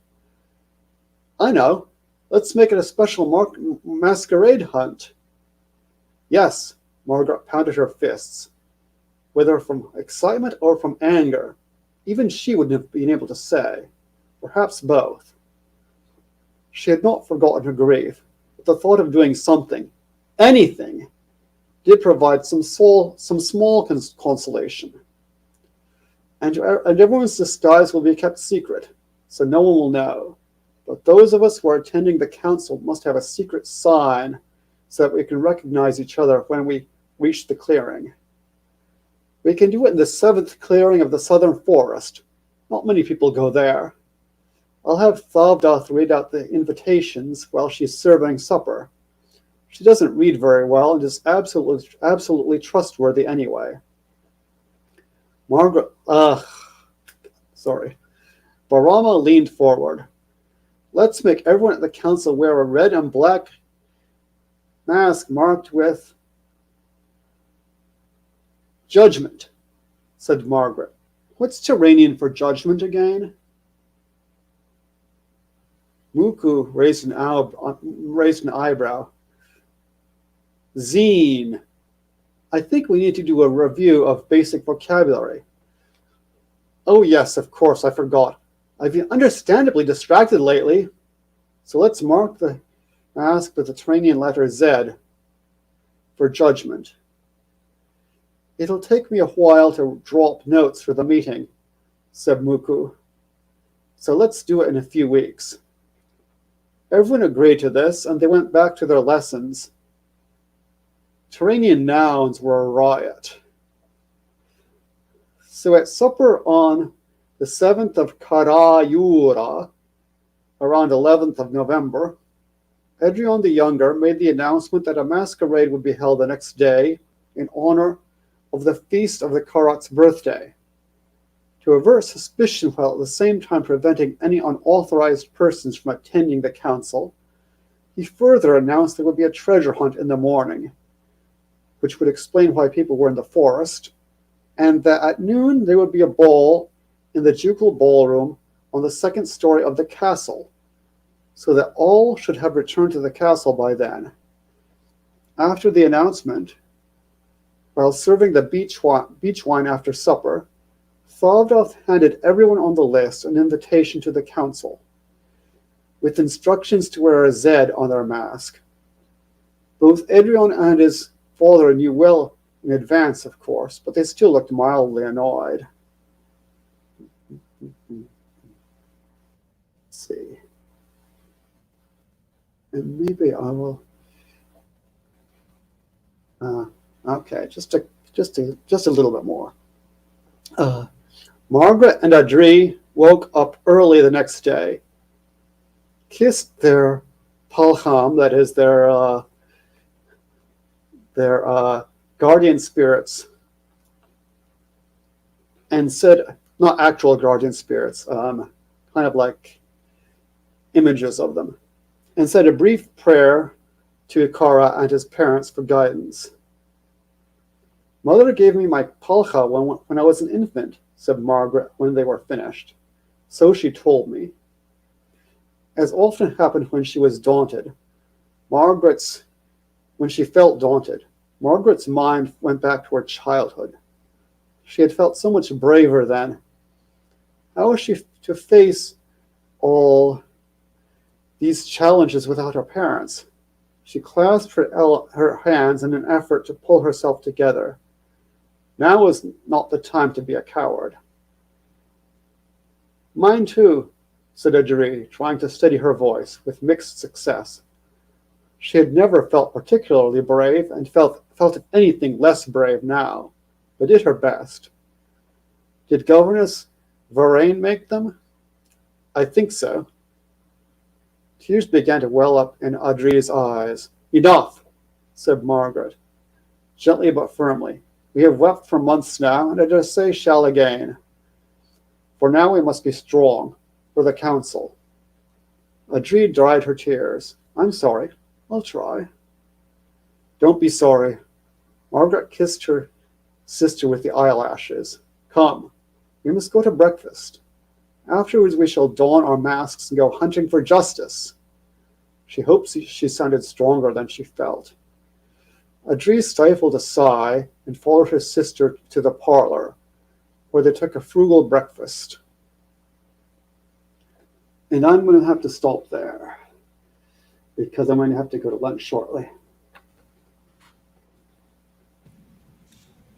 I know. Let's make it a special masquerade hunt. Yes, Margaret pounded her fists. Whether from excitement or from anger, even she wouldn't have been able to say. Perhaps both. She had not forgotten her grief, but the thought of doing something, anything, did provide some small consolation. And everyone's disguise will be kept secret, so no one will know. But those of us who are attending the council must have a secret sign so that we can recognize each other when we reach the clearing. We can do it in the 7th clearing of the southern forest. Not many people go there. I'll have Thavdath read out the invitations while she's serving supper. She doesn't read very well and is absolutely trustworthy anyway. Barama leaned forward. Let's make everyone at the council wear a red and black mask marked with judgment, said Margaret. What's Turanian for judgment again? Muku raised an eyebrow. Zine. I think we need to do a review of basic vocabulary. Oh yes, of course, I forgot. I've been understandably distracted lately. So let's mark the mask with the Turanian letter Z for judgment. It'll take me a while to draw up notes for the meeting, said Muku. So let's do it in a few weeks. Everyone agreed to this, and they went back to their lessons. Turanian nouns were a riot. So at supper on the 7th of Karayura, around 11th of November, Edrion the Younger made the announcement that a masquerade would be held the next day in honor of the feast of the Karat's birthday. To avert suspicion while at the same time preventing any unauthorized persons from attending the council, he further announced there would be a treasure hunt in the morning, which would explain why people were in the forest, and that at noon there would be a ball in the ducal ballroom on the 2nd story of the castle, so that all should have returned to the castle by then. After the announcement, while serving the beach wine after supper, Thaldroth handed everyone on the list an invitation to the council, with instructions to wear a Z on their mask. Both Adrian and his father knew well in advance, of course, but they still looked mildly annoyed. Let's see. And maybe I will. Okay, just a little bit more. Margaret and Adri woke up early the next day, kissed their palham, that is their guardian spirits, and said, not actual guardian spirits, kind of like images of them, and said a brief prayer to Ikara and his parents for guidance. Mother gave me my palcha when I was an infant, said Margaret when they were finished. So she told me. As often happened when she was daunted, when she felt daunted, Margaret's mind went back to her childhood. She had felt so much braver then. How was she to face all these challenges without her parents? She clasped her hands in an effort to pull herself together. Now was not the time to be a coward. Mine too, said Adri, trying to steady her voice, with mixed success. She had never felt particularly brave, and felt if anything less brave now, but did her best. Did Governess Varane make them? I think so. Tears began to well up in Adri's eyes. Enough, said Margaret, gently but firmly. We have wept for months now, and I dare say shall again. For now we must be strong, for the council. Adri dried her tears. I'm sorry. I'll try. Don't be sorry. Margaret kissed her sister with the eyelashes. Come, we must go to breakfast. Afterwards we shall don our masks and go hunting for justice. She hoped she sounded stronger than she felt. Adri stifled a sigh and followed her sister to the parlor, where they took a frugal breakfast. And I'm going to have to stop there, because I'm going to have to go to lunch shortly.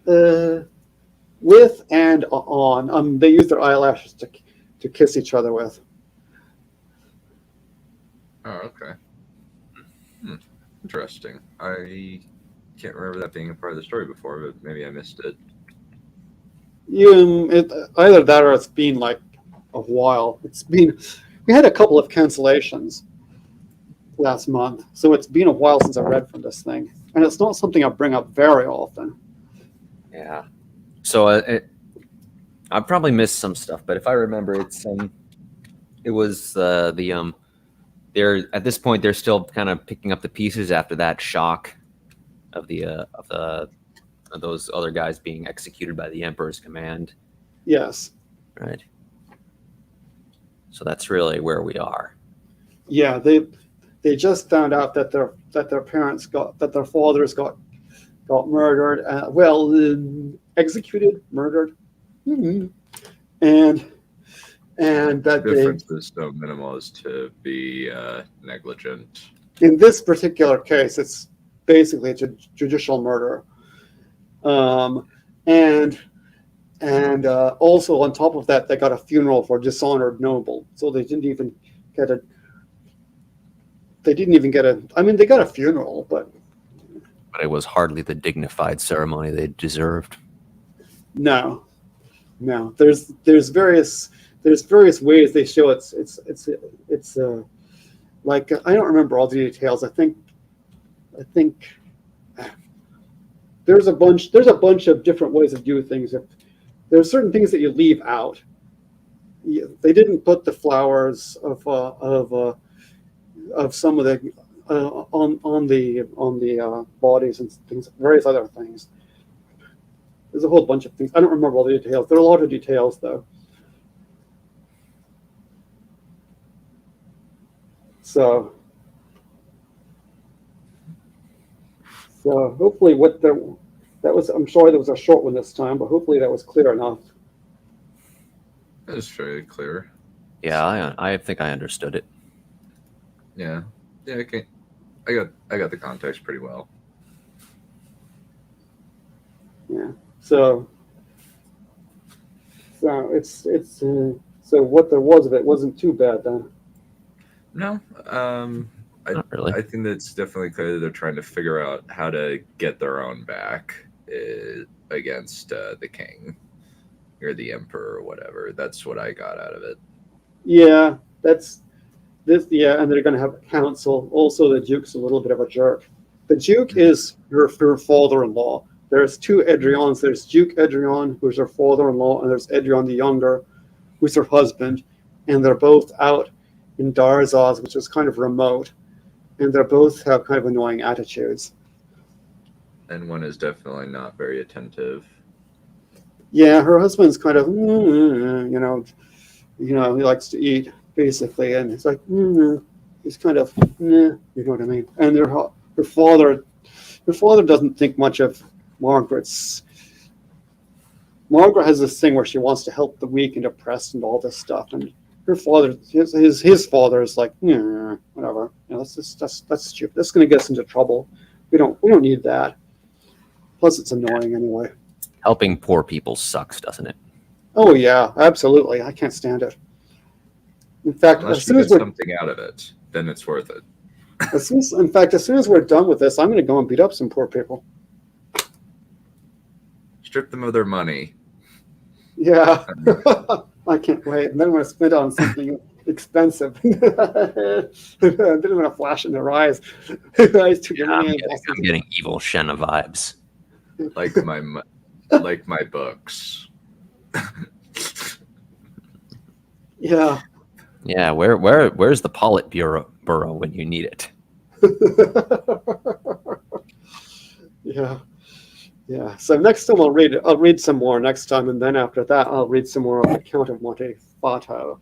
With and on, they use their eyelashes to kiss each other with. Oh, okay. Interesting. I can't remember that being a part of the story before, but maybe I missed it. Either that or it's been like a while. We had a couple of cancellations last month, so it's been a while since I read from this thing, and it's not something I bring up very often. Yeah. So I probably missed some stuff, but if I remember, it was they're at this point they're still kind of picking up the pieces after that shock of those other guys being executed by the Emperor's command. Yes. Right. So that's really where we are. Yeah, they just found out that their fathers got murdered. Executed, murdered, and that The difference is so minimal as to be negligent. In this particular case, it's basically a judicial murder, and also on top of that, they got a funeral for dishonored noble. So they didn't even get a. I mean, they got a funeral, but it was hardly the dignified ceremony they deserved. No. There's various ways they show it's like, I don't remember all the details. I think there's a bunch of different ways to do things. There's certain things that you leave out. They didn't put the flowers of some of the on the bodies and things, various other things. There's a whole bunch of things. I don't remember all the details. There are a lot of details, though. So hopefully I'm sorry there was a short one this time, but hopefully that was clear enough That was fairly clear. Yeah, I think I understood it. Yeah. Yeah, okay. I got the context pretty well. Yeah. So so what there was of it wasn't too bad then. No, Not really. I think that's definitely clear that they're trying to figure out how to get their own back against the king or the emperor or whatever. That's what I got out of it. Yeah, that's this. Yeah, and they're going to have a council. Also, the Duke's a little bit of a jerk. The Duke is her father-in-law. There's two Edrions. There's Duke Edrion, who's her father-in-law, and there's Edrion the Younger, who's her husband. And they're both out in Darzaz, which is kind of remote. And they both have kind of annoying attitudes. And one is definitely not very attentive. Yeah, her husband's kind of, he likes to eat basically, and it's like, he's kind of, you know what I mean. And her father doesn't think much of Margaret's. Margaret has this thing where she wants to help the weak and oppressed and all this stuff, and her father, his father is like, whatever. That's stupid. That's going to get us into trouble. We don't need that. Plus, it's annoying anyway. Helping poor people sucks, doesn't it? Oh yeah, absolutely. I can't stand it. In fact, Unless as soon you as get we're something out of it, then it's worth it. as soon as we're done with this, I'm going to go and beat up some poor people. Strip them of their money. Yeah, I can't wait. And then I'm going to spend it on something expensive. I didn't want to flash in their eyes. I'm getting evil Shenna vibes. Like my books. Yeah. Yeah, where's the Politburo when you need it? Yeah. Yeah. So next time I'll read some more next time, and then after that I'll read some more of the Count of Monte Fato.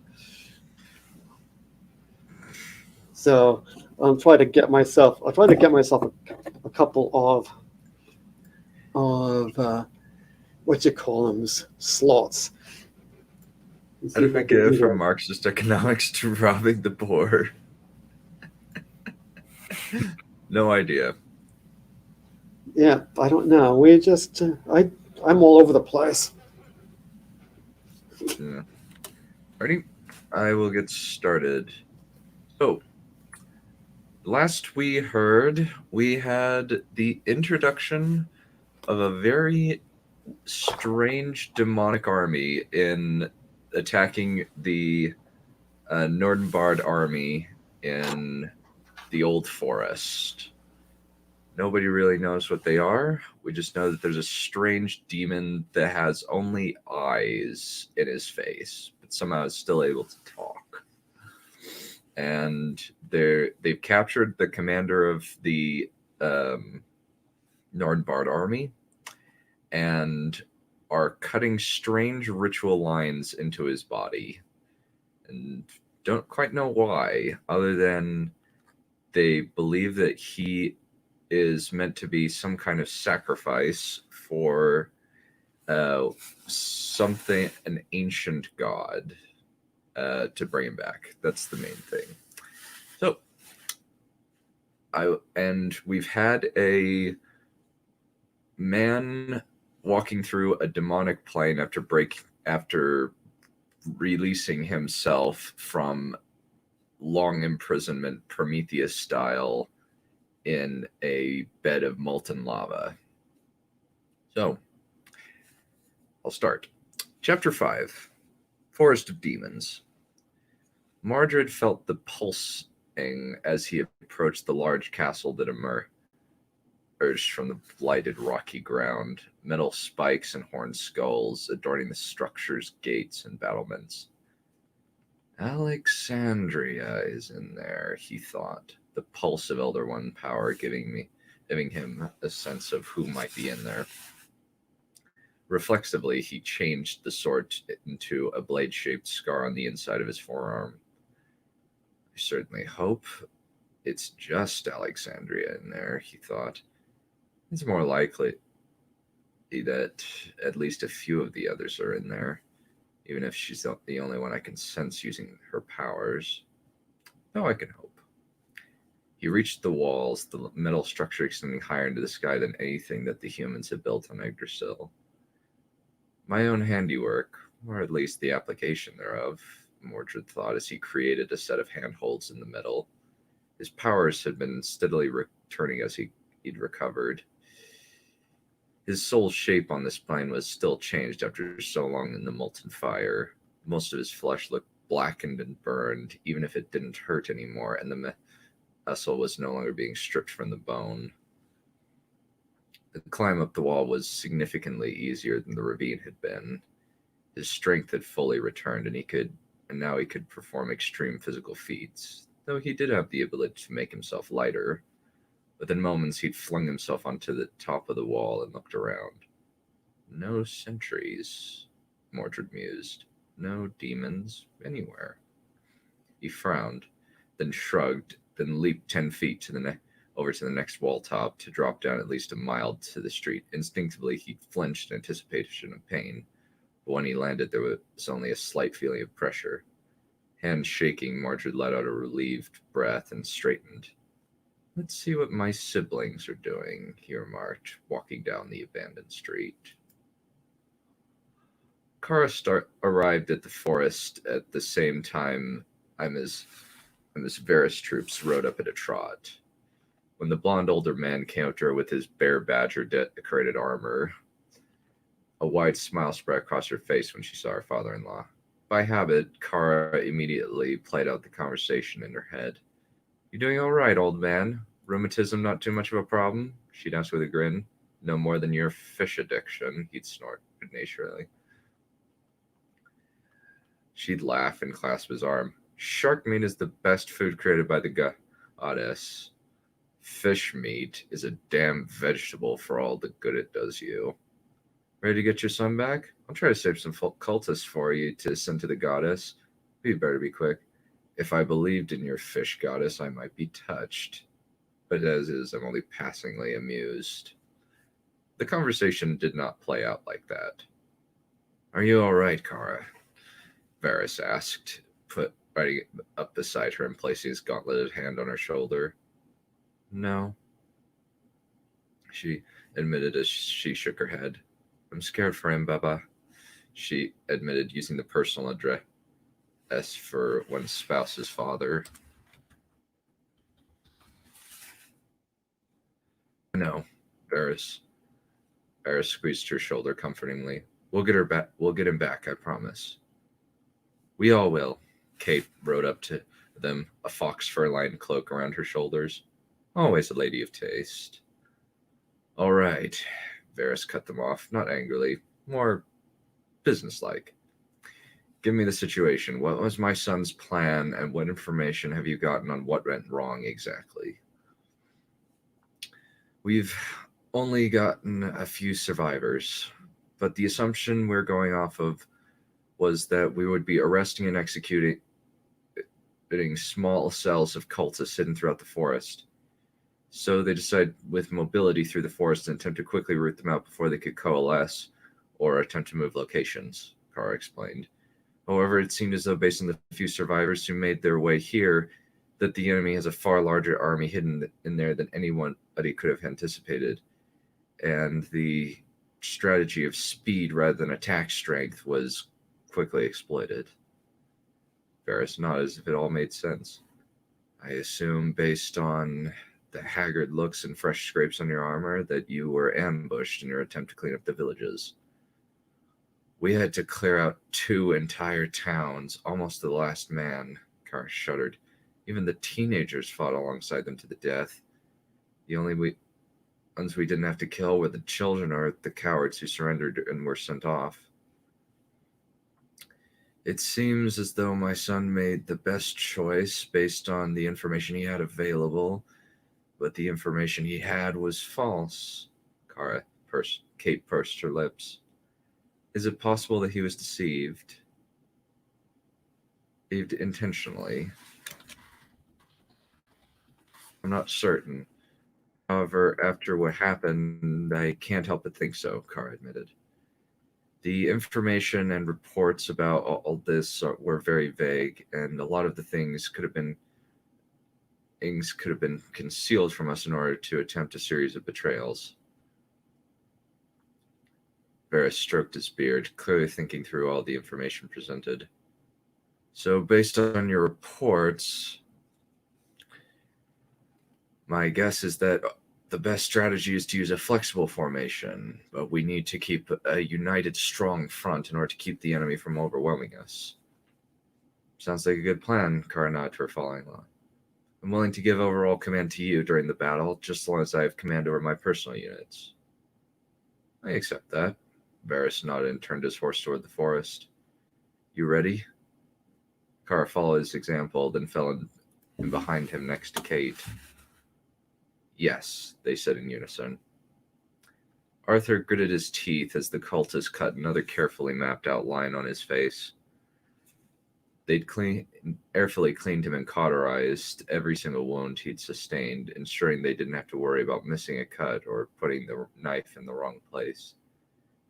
So I'll try to get myself a couple of what you call them, slots. How did we get from Marxist economics to robbing the poor? No idea. Yeah, I don't know. We just I'm all over the place. Yeah. Ready? I will get started. So, last we heard, we had the introduction of a very strange demonic army in attacking the Nordenbard army in the Old Forest. Nobody really knows what they are. We just know that there's a strange demon that has only eyes in his face, but somehow is still able to talk. And they've captured the commander of the Nordenbard army and are cutting strange ritual lines into his body. And don't quite know why, other than they believe that he is meant to be some kind of sacrifice for something, an ancient god, to bring him back. That's the main thing. So, we've had a man walking through a demonic plane after releasing himself from long imprisonment, Prometheus style, in a bed of molten lava. So, I'll start. Chapter 5, Forest of Demons. Mordred felt the pulsing as he approached the large castle that emerged from the blighted rocky ground, metal spikes and horned skulls adorning the structure's gates and battlements. Alexandria is in there, he thought, the pulse of Elder One power giving him a sense of who might be in there. Reflexively, he changed the sword into a blade-shaped scar on the inside of his forearm. I certainly hope it's just Alexandria in there, he thought. It's more likely that at least a few of the others are in there. even if she's the only one I can sense using her powers. Though I can hope. He reached the walls, the metal structure extending higher into the sky than anything that the humans had built on Yggdrasil. My own handiwork, or at least the application thereof, Mordred thought as he created a set of handholds in the metal. His powers had been steadily returning as he'd recovered. His soul's shape on this plane was still changed after so long in the molten fire. Most of his flesh looked blackened and burned, even if it didn't hurt anymore, and the muscle was no longer being stripped from the bone. The climb up the wall was significantly easier than the ravine had been. His strength had fully returned, and now he could perform extreme physical feats, though he did have the ability to make himself lighter. Within moments, he'd flung himself onto the top of the wall and looked around. No sentries, Mordred mused. No demons anywhere. He frowned, then shrugged, then leaped 10 feet over to the next wall top to drop down at least a mile to the street. Instinctively, he flinched in anticipation of pain. But when he landed, there was only a slight feeling of pressure. Hands shaking, Mordred let out a relieved breath and straightened. Let's see what my siblings are doing, he remarked, walking down the abandoned street. Kara arrived at the forest at the same time Miss Varys troops rode up at a trot. When the blond older man came up to her with his bear badger decorated armor, a wide smile spread across her face when she saw her father-in-law. By habit, Kara immediately played out the conversation in her head. You doing all right, old man? Rheumatism not too much of a problem? She'd ask with a grin. No more than your fish addiction, he'd snort good-naturedly. She'd laugh and clasp his arm. Shark meat is the best food created by the goddess. Fish meat is a damn vegetable for all the good it does you. Ready to get your son back? I'll try to save some cultists for you to send to the goddess. But you better be quick. If I believed in your fish goddess, I might be touched. But as is, I'm only passingly amused. The conversation did not play out like that. Are you all right, Kara? Varys asked, riding up beside her and placing his gauntleted hand on her shoulder. No, she admitted as she shook her head. I'm scared for him, Baba, she admitted, using the personal address for one's spouse's father. No, Varys squeezed her shoulder comfortingly. We'll get her back. We'll get him back, I promise. We all will. Kate rode up to them, a fox fur-lined cloak around her shoulders. Always a lady of taste. All right, Varys cut them off, not angrily, more businesslike. Give me the situation. What was my son's plan, and what information have you gotten on what went wrong exactly? We've only gotten a few survivors, but the assumption we're going off of was that we would be arresting and executing small cells of cultists hidden throughout the forest. So they decided with mobility through the forest and attempt to quickly root them out before they could coalesce or attempt to move locations, Kara explained. However, it seemed as though based on the few survivors who made their way here, that the enemy has a far larger army hidden in there than anybody could have anticipated. And the strategy of speed rather than attack strength was quickly exploited. Varys nodded as if it all made sense. I assume, based on the haggard looks and fresh scrapes on your armor, that you were ambushed in your attempt to clean up the villages. We had to clear out 2 entire towns, almost to the last man, Kara shuddered. Even the teenagers fought alongside them to the death. The only ones we didn't have to kill were the children or the cowards who surrendered and were sent off. It seems as though my son made the best choice based on the information he had available, but the information he had was false. Kate pursed her lips. Is it possible that he was deceived? Deceived intentionally? I'm not certain. However, after what happened, I can't help but think so, Kara admitted. The information and reports about all this were very vague, and a lot of the things could have been concealed from us in order to attempt a series of betrayals. Varys stroked his beard, clearly thinking through all the information presented. So, based on your reports, my guess is that the best strategy is to use a flexible formation, but we need to keep a united, strong front in order to keep the enemy from overwhelming us. Sounds like a good plan, Kara nodded to her father-in-law. I'm willing to give overall command to you during the battle, just as long as I have command over my personal units. I accept that. Varys nodded and turned his horse toward the forest. You ready? Kara followed his example, then fell in behind him next to Kate. Yes, they said in unison. Arthur gritted his teeth as the cultist cut another carefully mapped out line on his face. They'd carefully cleaned him and cauterized every single wound he'd sustained, ensuring they didn't have to worry about missing a cut or putting the knife in the wrong place.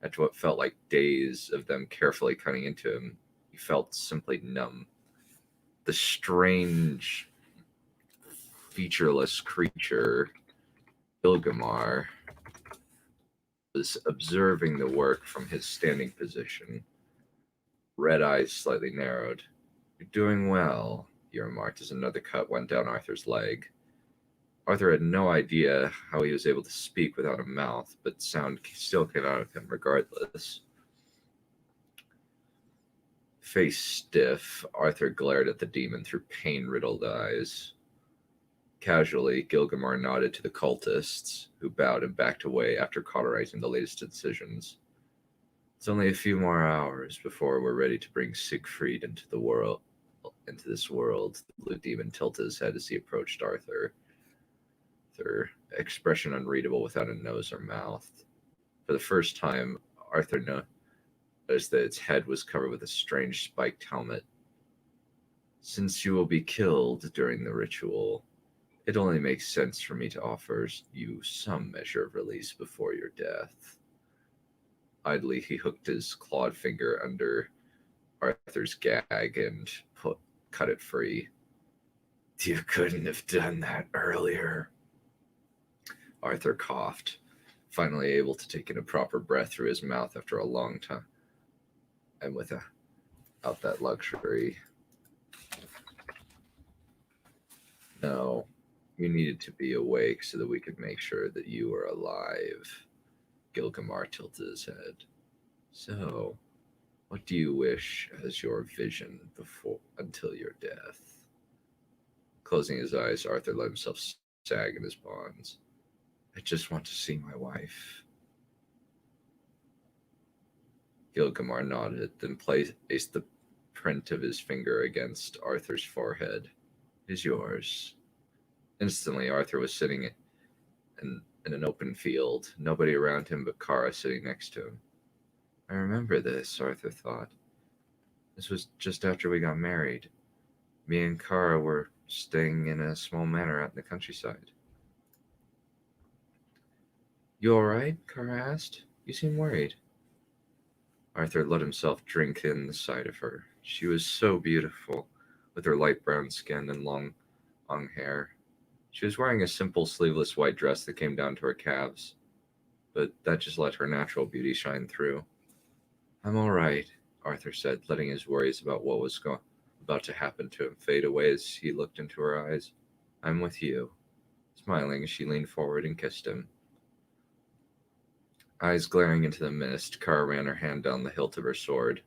After what felt like days of them carefully cutting into him, he felt simply numb. The strange, featureless creature, Ilgamar, was observing the work from his standing position. Red eyes slightly narrowed. You're doing well, he remarked as another cut went down Arthur's leg. Arthur had no idea how he was able to speak without a mouth, but sound still came out of him regardless. Face stiff, Arthur glared at the demon through pain-riddled eyes. Casually, Gilgamar nodded to the cultists, who bowed and backed away after cauterizing the latest incisions. It's only a few more hours before we're ready to bring Siegfried into this world. The blue demon tilted his head as he approached Arthur, their expression unreadable without a nose or mouth. For the first time, Arthur noticed that its head was covered with a strange spiked helmet. Since you will be killed during the ritual, it only makes sense for me to offer you some measure of release before your death. Idly, he hooked his clawed finger under Arthur's gag and cut it free. You couldn't have done that earlier. Arthur coughed, finally able to take in a proper breath through his mouth after a long time, and without that luxury. No, you needed to be awake so that we could make sure that you were alive. Gilgamar tilted his head. So, what do you wish as your vision until your death? Closing his eyes, Arthur let himself sag in his bonds. I just want to see my wife. Gilgamar nodded, then placed the print of his finger against Arthur's forehead. It is yours. Instantly, Arthur was sitting in an open field, nobody around him but Kara sitting next to him. I remember this, Arthur thought. This was just after we got married. Me and Kara were staying in a small manor out in the countryside. You all right? Kara asked. You seem worried. Arthur let himself drink in the sight of her. She was so beautiful, with her light brown skin and long hair. She was wearing a simple sleeveless white dress that came down to her calves, but that just let her natural beauty shine through. I'm all right, Arthur said, letting his worries about what was about to happen to him fade away as he looked into her eyes. I'm with you. Smiling as she leaned forward and kissed him. Eyes glaring into the mist, Kara ran her hand down the hilt of her sword,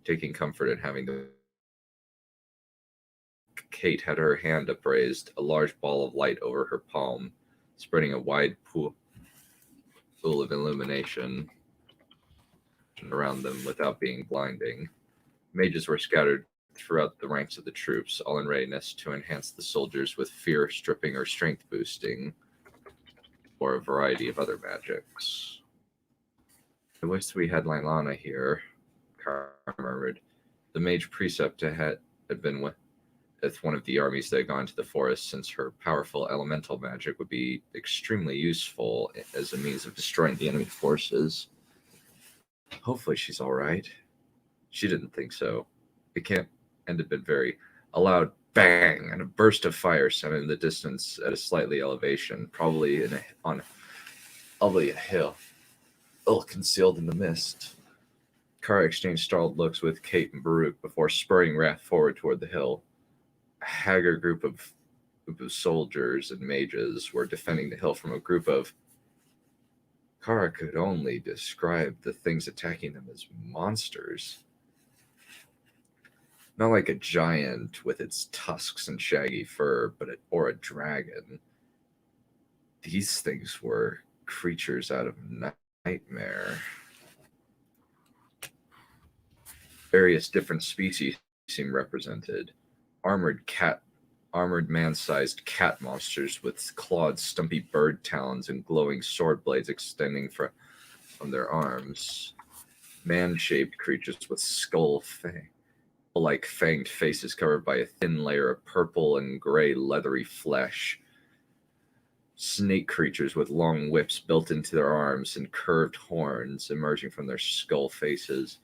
taking comfort in having the... Kate had her hand upraised, a large ball of light over her palm, spreading a wide pool of illumination around them without being blinding. Mages were scattered throughout the ranks of the troops, all in readiness to enhance the soldiers with fear stripping or strength boosting, or a variety of other magics. I wish we had Lylana here, Kara murmured. The mage preceptor had been with one of the armies that had gone to the forest, since her powerful elemental magic would be extremely useful as a means of destroying the enemy forces. Hopefully she's all right. She didn't think so. It can't and had been very. A loud bang and a burst of fire sounded in the distance at a slightly elevation, probably on a hill, ill concealed in the mist. Kara exchanged startled looks with Kate and Baruch before spurring Wrath forward toward the hill. A haggard group of soldiers and mages were defending the hill from a group of. Kara could only describe the things attacking them as monsters. Not like a giant with its tusks and shaggy fur, or a dragon. These things were creatures out of nightmare. Various different species seem represented. Armored man-sized cat monsters with clawed, stumpy bird talons and glowing sword blades extending from their arms. Man-shaped creatures with skull-like fanged faces covered by a thin layer of purple and gray leathery flesh. Snake creatures with long whips built into their arms and curved horns emerging from their skull faces.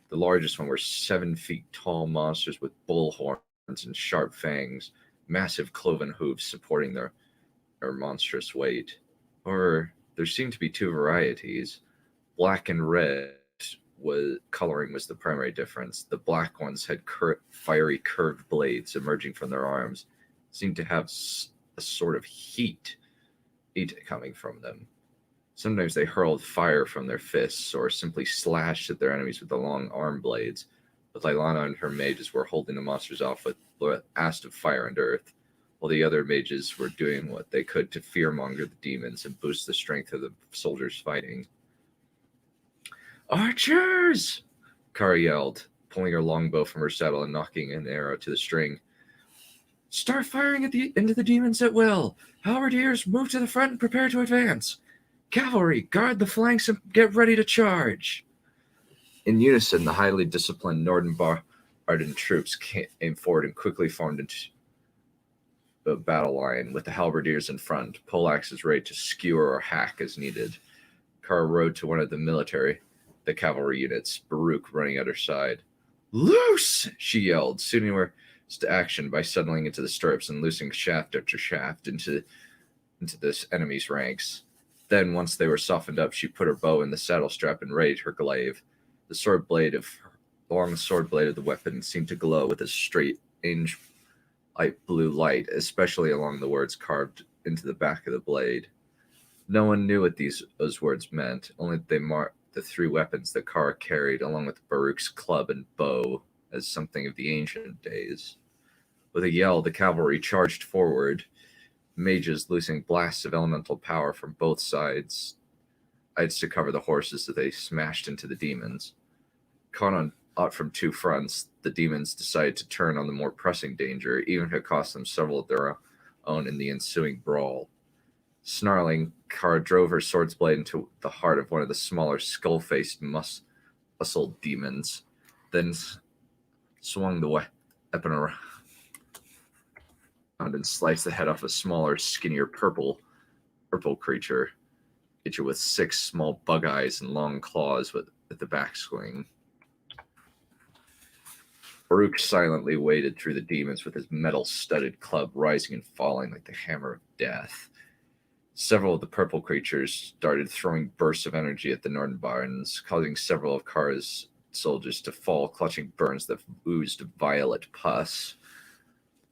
The largest one were 7 feet tall monsters with bull horns and sharp fangs, massive cloven hooves supporting their monstrous weight. Or there seemed to be 2 varieties. Black and red coloring was the primary difference. The black ones had fiery curved blades emerging from their arms, seemed to have a sort of heat coming from them. Sometimes they hurled fire from their fists or simply slashed at their enemies with the long arm blades, but Lilana and her mages were holding the monsters off with blast of fire and earth, while the other mages were doing what they could to fearmonger the demons and boost the strength of the soldiers fighting. "Archers!" Kara yelled, pulling her longbow from her saddle and knocking an arrow to the string. "Start firing into the demons at will! Halberdiers, move to the front and prepare to advance! Cavalry, guard the flanks and get ready to charge!" In unison, the highly disciplined Nordenbarden troops came forward and quickly formed into the battle line, with the halberdiers in front, poleaxes ready to skewer or hack as needed. Kara rode to one of the cavalry units, Baruch running at her side. "Loose!" she yelled, suiting her to action by settling into the stirrups and loosing shaft after shaft into this enemy's ranks. Then, once they were softened up, she put her bow in the saddle strap and readied her glaive. The long sword blade of the weapon seemed to glow with a straight, light blue light, especially along the words carved into the back of the blade. No one knew what those words meant, only that they marked the 3 weapons that Kara carried, along with Baruch's club and bow, as something of the ancient days. With a yell, the cavalry charged forward, mages loosing blasts of elemental power from both sides to cover the horses as they smashed into the demons. Caught out from 2 fronts, the demons decided to turn on the more pressing danger, even if it cost them several of their own in the ensuing brawl. Snarling, Kara drove her sword's blade into the heart of one of the smaller skull-faced muscled demons, then swung the weapon around and sliced the head off a smaller, skinnier purple creature with 6 small bug eyes and long claws at the back swing. Baruch silently waded through the demons with his metal-studded club rising and falling like the hammer of death. Several of the purple creatures started throwing bursts of energy at the Nordenbardens, causing several of Kara's soldiers to fall, clutching burns that oozed violet pus.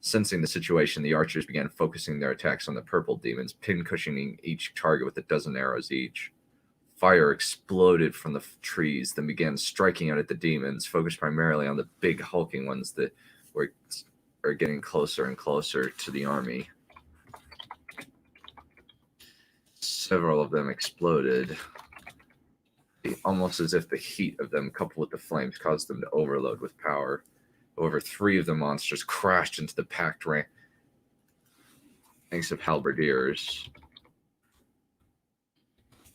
Sensing the situation, the archers began focusing their attacks on the purple demons, pin-cushioning each target with 12 arrows each. Fire exploded from the trees, then began striking out at the demons, focused primarily on the big hulking ones that are getting closer and closer to the army. Several of them exploded, almost as if the heat of them coupled with the flames caused them to overload with power. However, 3 of the monsters crashed into the packed ranks of halberdiers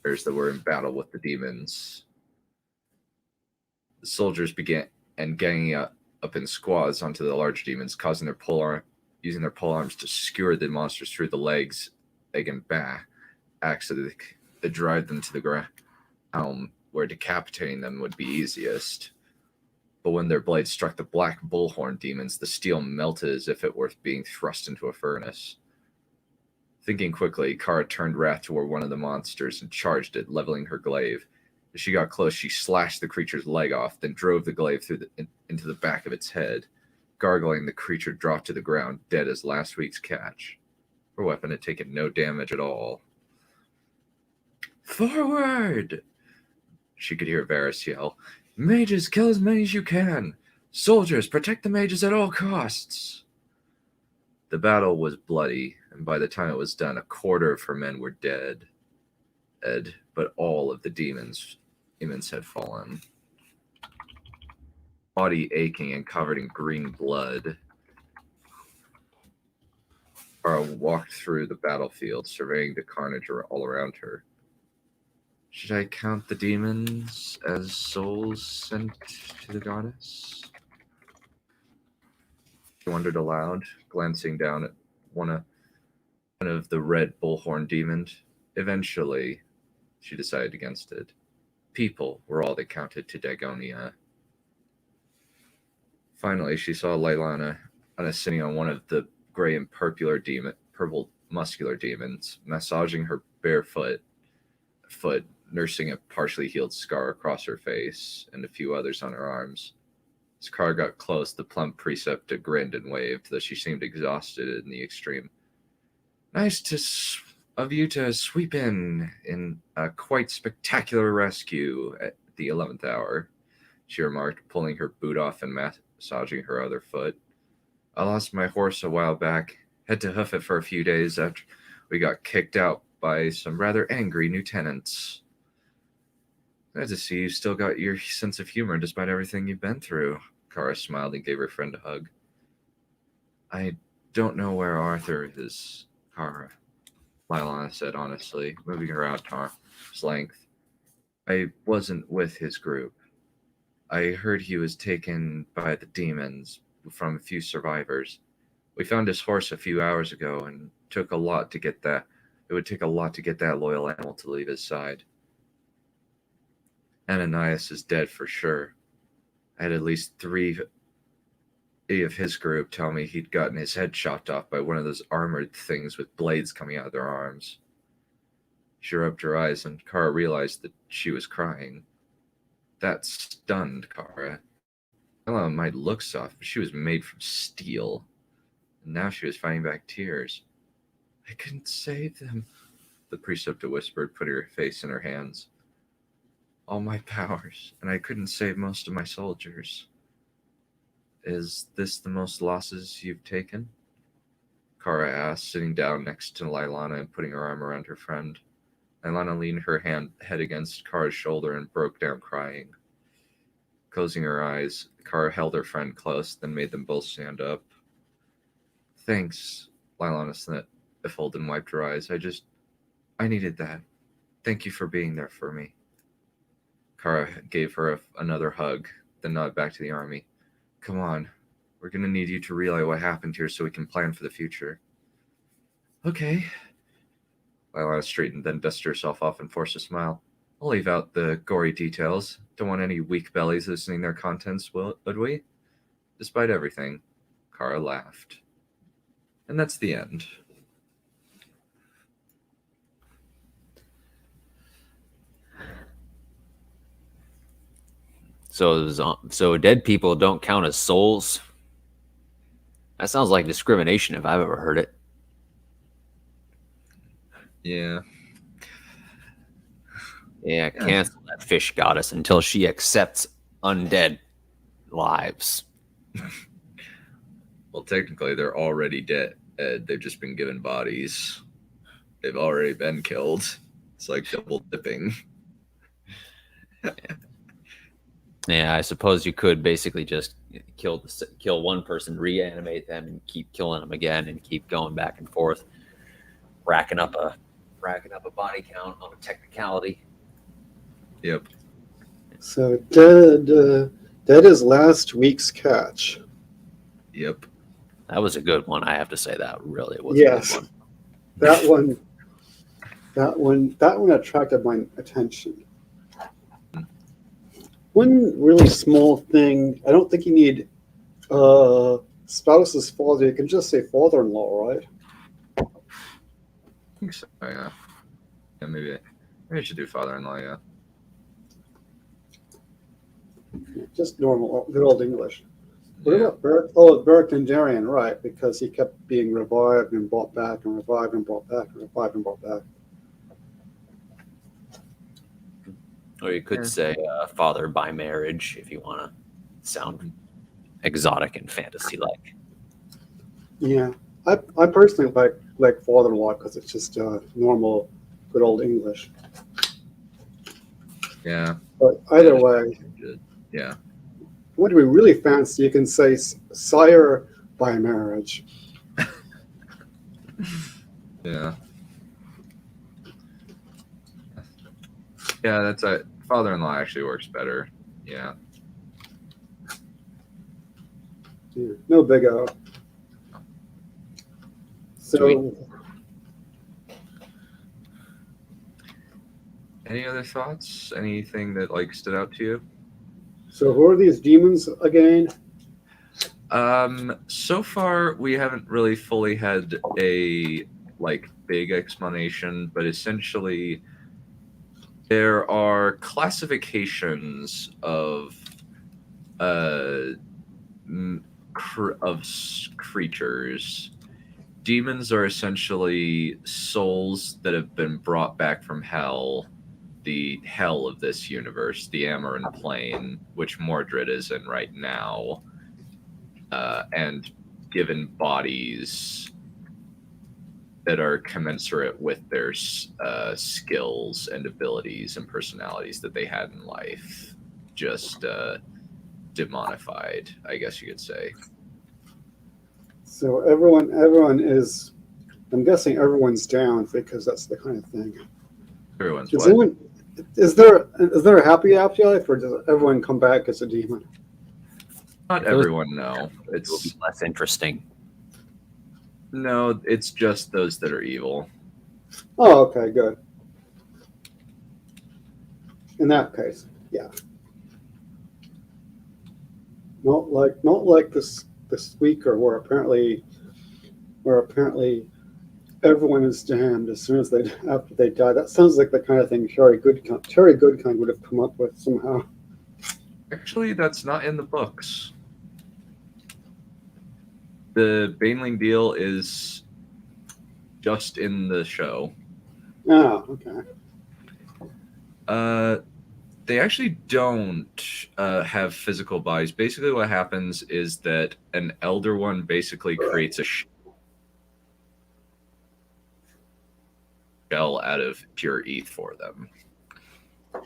that were in battle with the demons. The soldiers began ganging up in squads onto the large demons, using their pole arms to skewer the monsters through the leg and back, so that they drive them to the ground where decapitating them would be easiest. But when their blades struck the black bullhorn demons, the steel melted as if it were being thrust into a furnace. Thinking quickly, Kara turned wrath toward one of the monsters and charged it, leveling her glaive. As she got close, she slashed the creature's leg off, then drove the glaive into the back of its head. Gargling, the creature dropped to the ground, dead as last week's catch. Her weapon had taken no damage at all. "Forward!" She could hear Varys yell. "Mages, kill as many as you can! Soldiers, protect the mages at all costs!" The battle was bloody, and by the time it was done, a quarter of her men were dead. But all of the demons had fallen. Body aching and covered in green blood, Kara walked through the battlefield, surveying the carnage all around her. Should I count the demons as souls sent to the goddess? She wondered aloud, glancing down at one of the red bullhorn demons. Eventually, she decided against it. People were all that counted to Dagonia. Finally, she saw Lylana sitting on one of the gray and purple muscular demons, massaging her bare foot, nursing a partially healed scar across her face and a few others on her arms. As Kara got close, the plump preceptor grinned and waved, though she seemed exhausted in the extreme. "Nice of you to sweep in a quite spectacular rescue at the 11th hour," she remarked, pulling her boot off and massaging her other foot. "I lost my horse a while back, had to hoof it for a few days after we got kicked out by some rather angry new tenants. Glad to see you still got your sense of humor despite everything you've been through." Kara smiled and gave her friend a hug. "I don't know where Arthur is, Kara," Lylana said honestly, moving her out to arm's length. "I wasn't with his group. I heard he was taken by the demons from a few survivors. We found his horse a few hours ago, and it would take a lot to get that loyal animal to leave his side. Ananias is dead for sure. I had at least three of his group tell me he'd gotten his head chopped off by one of those armored things with blades coming out of their arms." She rubbed her eyes, and Kara realized that she was crying. That stunned Kara. Ella might look soft, but she was made from steel. And now she was fighting back tears. "I couldn't save them," the preceptor whispered, putting her face in her hands. "All my powers, and I couldn't save most of my soldiers. Is this the most losses you've taken?" Kara asked, sitting down next to Lylana and putting her arm around her friend. Lylana leaned her head against Kara's shoulder and broke down crying. Closing her eyes, Kara held her friend close, then made them both stand up. "Thanks," Lylana sniffled and wiped her eyes. I needed that. Thank you for being there for me." Kara gave her another hug, then nodded back to the army. "Come on, we're going to need you to relay what happened here so we can plan for the future." "Okay." Lylana straightened, then dusted herself off and forced a smile. "I'll leave out the gory details. Don't want any weak bellies listening their contents, would we?" Despite everything, Kara laughed. And that's the end. So dead people don't count as souls? That sounds like discrimination if I've ever heard it. Yeah. Yeah, cancel that fish goddess until she accepts undead lives. Well, technically, they're already dead. They've just been given bodies. They've already been killed. It's like double dipping. Yeah, I suppose you could basically just kill one person, reanimate them, and keep killing them again, and keep going back and forth, racking up a body count on a technicality. Yep. So dead is last week's catch. Yep. That was a good one. I have to say that really was Yes. a good one. That one attracted my attention. One really small thing. I don't think you need spouse's father. You can just say father-in-law, right? I think so. Yeah. Yeah. Maybe I should do father-in-law. Yeah. Just normal, good old English. What Yeah. about Beric? Oh, Beric Dondarrion, right? Because he kept being revived and brought back and revived and brought back and revived and brought back. Or you could Yeah. say father by marriage if you want to sound exotic and fantasy-like. Yeah, I personally like father-in-law because it's just normal, good old English. Yeah. But either way, Yeah. what do we really fancy? You can say sire by marriage. Yeah. Yeah. That's a father-in-law actually works better. Yeah. Yeah, no big O. So, Any other thoughts? Anything that like stood out to you? so who are these demons again? So far we haven't really fully had a like big explanation, but essentially there are classifications of creatures. Demons are essentially souls that have been brought back from hell, the hell of this universe, the Amaran plane, which Mordred is in right now, and given bodies that are commensurate with their skills and abilities and personalities that they had in life, just demonified, I guess you could say. So everyone is. I'm guessing everyone's down because that's the kind of thing. Everyone's Does what? anyone, is there a happy afterlife, or does everyone come back as a demon? Not everyone, no. It will be It's less interesting. no, it's just those that are evil. Oh, okay, good. In that case, yeah. Not like this weaker where apparently everyone is damned as soon as after they die. That sounds like the kind of thing Terry Goodkind would have come up with somehow. Actually, that's not in the books. The Baneling deal is just in the show. Oh, okay. They actually don't have physical bodies. Basically, what happens is that an Elder One basically creates a shell out of pure ETH for them.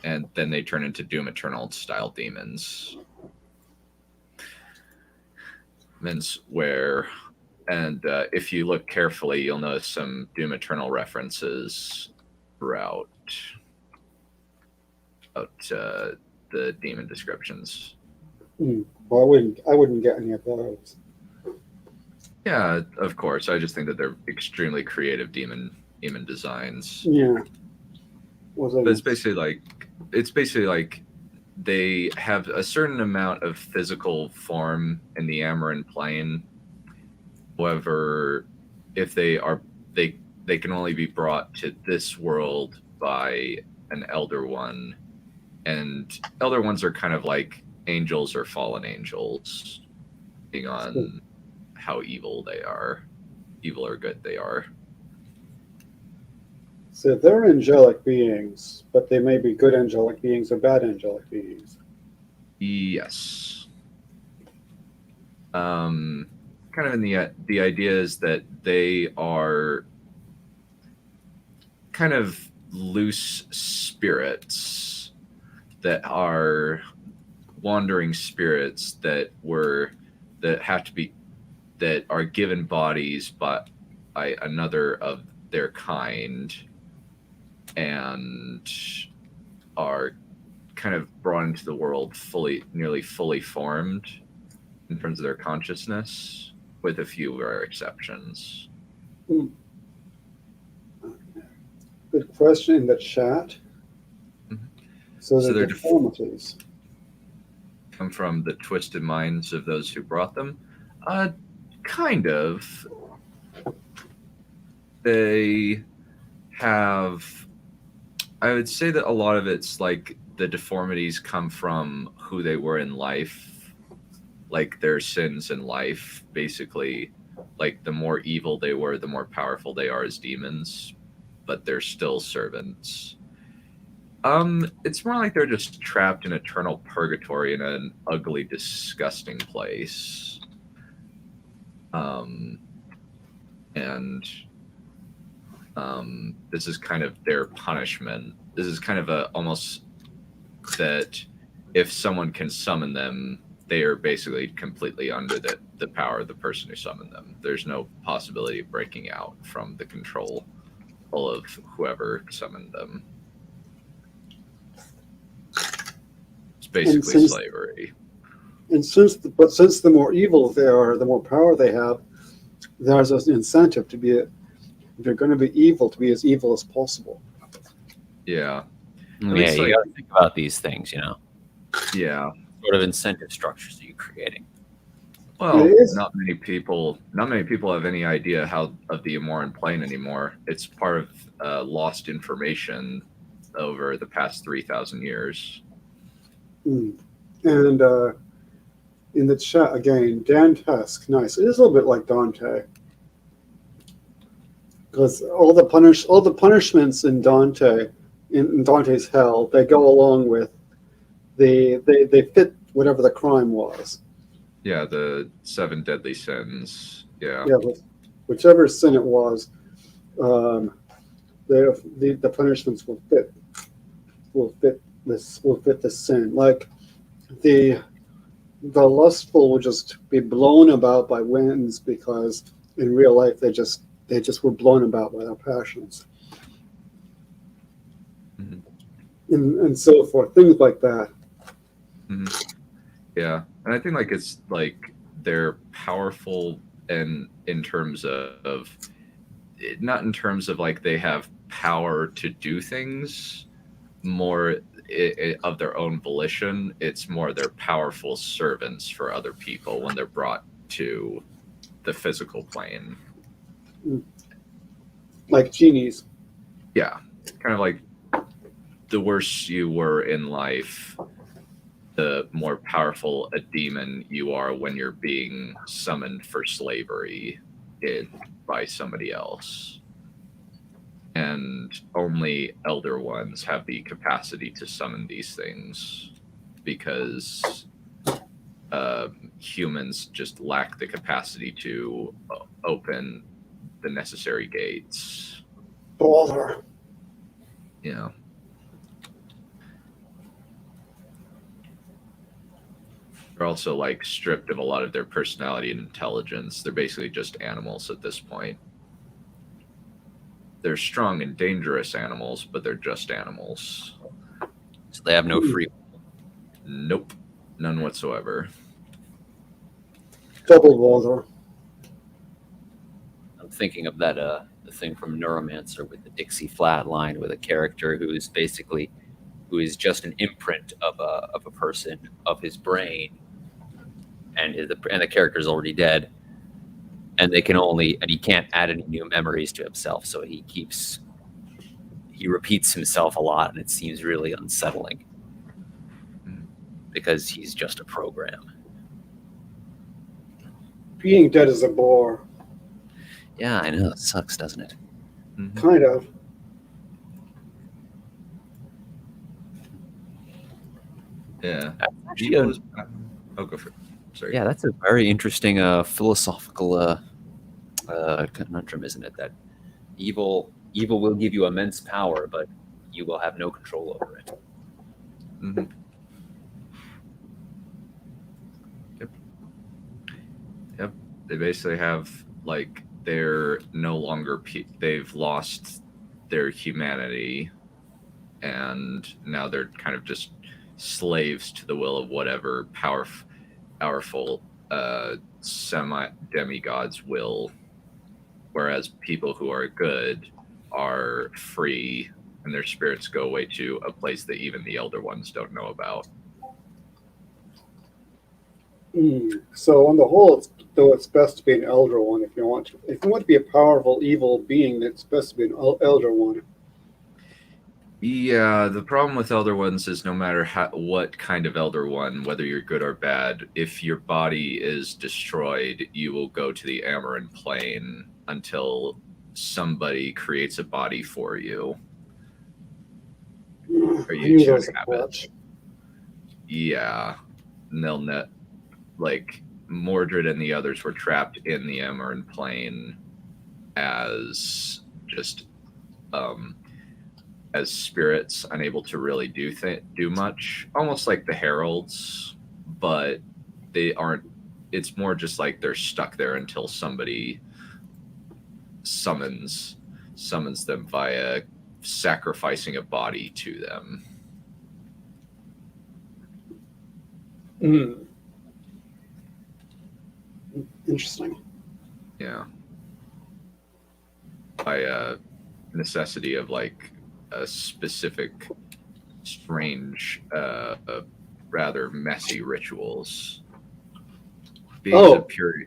And then they turn into Doom Eternal style demons. And if you look carefully, you'll notice some Doom Eternal references throughout the demon descriptions. Well, I wouldn't get any of those. Yeah, of course. I just think that they're extremely creative demon designs. Yeah. But it's basically like they have a certain amount of physical form in the Amaran plane. However, if they can only be brought to this world by an Elder One, and Elder Ones are kind of like angels or fallen angels, depending on how evil or good they are. So they're angelic beings, but they may be good angelic beings or bad angelic beings. Yes. Kind of in the idea is that they are kind of loose spirits that are wandering spirits that are given bodies by another of their kind and are kind of brought into the world nearly fully formed in terms of their consciousness, with a few rare exceptions. Good question in the chat. Mhm. So So they're they're deformities. come from the twisted minds of those who brought them? Kind of. They have. I would say that a lot of it's like the deformities come from who they were in life, like their sins in life, basically. Like the more evil they were, the more powerful they are as demons, but they're still servants. It's more like they're just trapped in eternal purgatory in an ugly, disgusting place. And this is kind of their punishment. This is kind of a almost that if someone can summon them, they are basically completely under the power of the person who summoned them. There's no possibility of breaking out from the control of whoever summoned them. It's basically slavery. And since the more evil they are, the more power they have, there's an incentive to be, if you're going to be evil, to be as evil as possible. Yeah. Yeah, you got to think about these things, you know. Yeah. Sort of incentive structures that you're creating. Well, not many people have any idea of the Amoran plane anymore. It's part of lost information over the past 3,000 years. And in the chat again, Dantesque, nice. It is a little bit like Dante, because all the punishments in Dante, in Dante's hell, they go along with they fit whatever the crime was. Yeah, the 7 deadly sins. Yeah. Yeah, whichever sin it was, the punishments will fit the sin. Like the lustful will just be blown about by winds, because in real life they just were blown about by their passions. Mm-hmm. And so forth, things like that. Mm-hmm. Yeah, and I think like it's like they're powerful, and in terms of not in terms of like they have power to do things more of their own volition. It's more they're powerful servants for other people when they're brought to the physical plane. Like genies. Yeah, kind of like the worse you were in life, the more powerful a demon you are when you're being summoned for slavery by somebody else. And only elder ones have the capacity to summon these things, because humans just lack the capacity to open the necessary gates. Bother. Yeah. They're also like stripped of a lot of their personality and intelligence. They're basically just animals at this point. They're strong and dangerous animals, but they're just animals. So they have no free will. Nope. None whatsoever. Double bother. I'm thinking of that the thing from Neuromancer with the Dixie Flat line, with a character who is just an imprint of a person, of his brain, and the character is already dead, and he can't add any new memories to himself, so he repeats himself a lot, and it seems really unsettling because he's just a program. Being dead is a bore. Yeah, I know, it sucks, doesn't it? Mm-hmm. Kind of. Yeah. Go for it. Sorry. Yeah, that's a very interesting philosophical conundrum, isn't it? That evil will give you immense power, but you will have no control over it. Mm-hmm. Yep. They basically have like they're no longer they've lost their humanity, and now they're kind of just slaves to the will of whatever powerful demigods will, whereas people who are good are free, and their spirits go away to a place that even the elder ones don't know about. So on the whole, it's best to be an elder one if you want to. If you want to be a powerful evil being, it's best to be an elder one. Yeah, the problem with Elder Ones is no matter what kind of Elder One, whether you're good or bad, if your body is destroyed, you will go to the Amaran Plane until somebody creates a body for you. Or I you knew there to was a inhabit. catch. Yeah. And they'll like Mordred and the others were trapped in the Amaran Plane as just as spirits, unable to really do much, almost like the heralds, but they aren't. It's more just like they're stuck there until somebody summons them via sacrificing a body to them. Interesting. Yeah, by necessity of like a specific strange rather messy rituals. Beings of purity.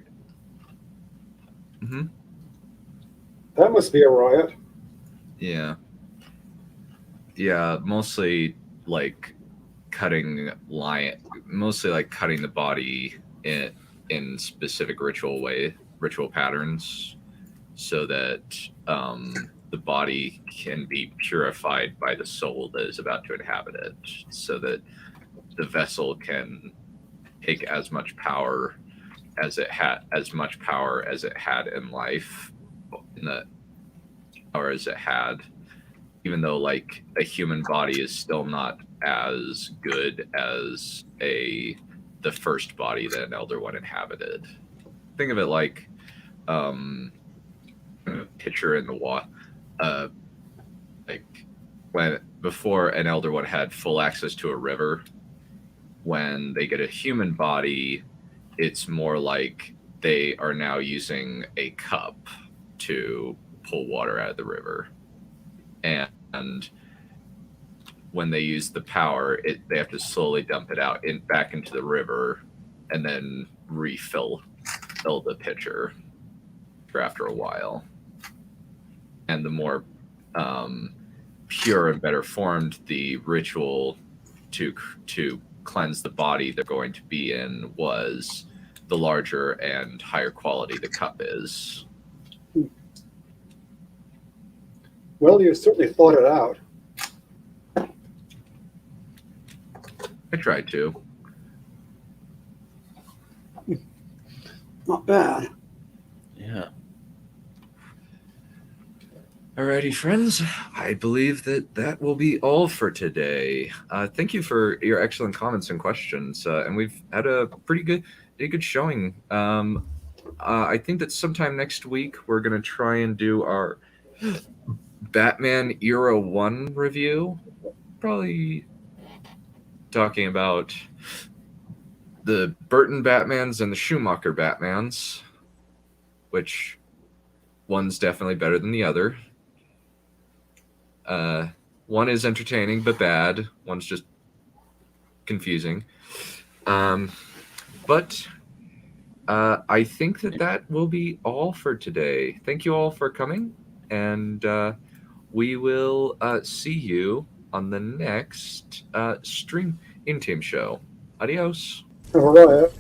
That must be a riot. Yeah, mostly like mostly like cutting the body in specific ritual patterns, so that the body can be purified by the soul that is about to inhabit it, so that the vessel can take as much power as it had in life, or as it had, even though like a human body is still not as good as the first body that an Elder One inhabited. Think of it like a pitcher in the water, like when before an Elder One had full access to a river. When they get a human body, it's more like they are now using a cup to pull water out of the river, and when they use the power, they have to slowly dump it out back into the river, and then refill the pitcher after a while. And the more pure and better formed the ritual to cleanse the body they're going to be in was, the larger and higher quality the cup is. Well, you certainly thought it out. I tried to. Not bad. Yeah. Alrighty, friends. I believe that will be all for today. Thank you for your excellent comments and questions. And we've had a pretty good showing. I think that sometime next week we're going to try and do our Batman Era 1 review. Probably talking about the Burton Batmans and the Schumacher Batmans, which one's definitely better than the other. One is entertaining but bad. One's just confusing. But I think that will be all for today. Thank you all for coming, and we will see you on the next Stream In Team show. Adios. All right.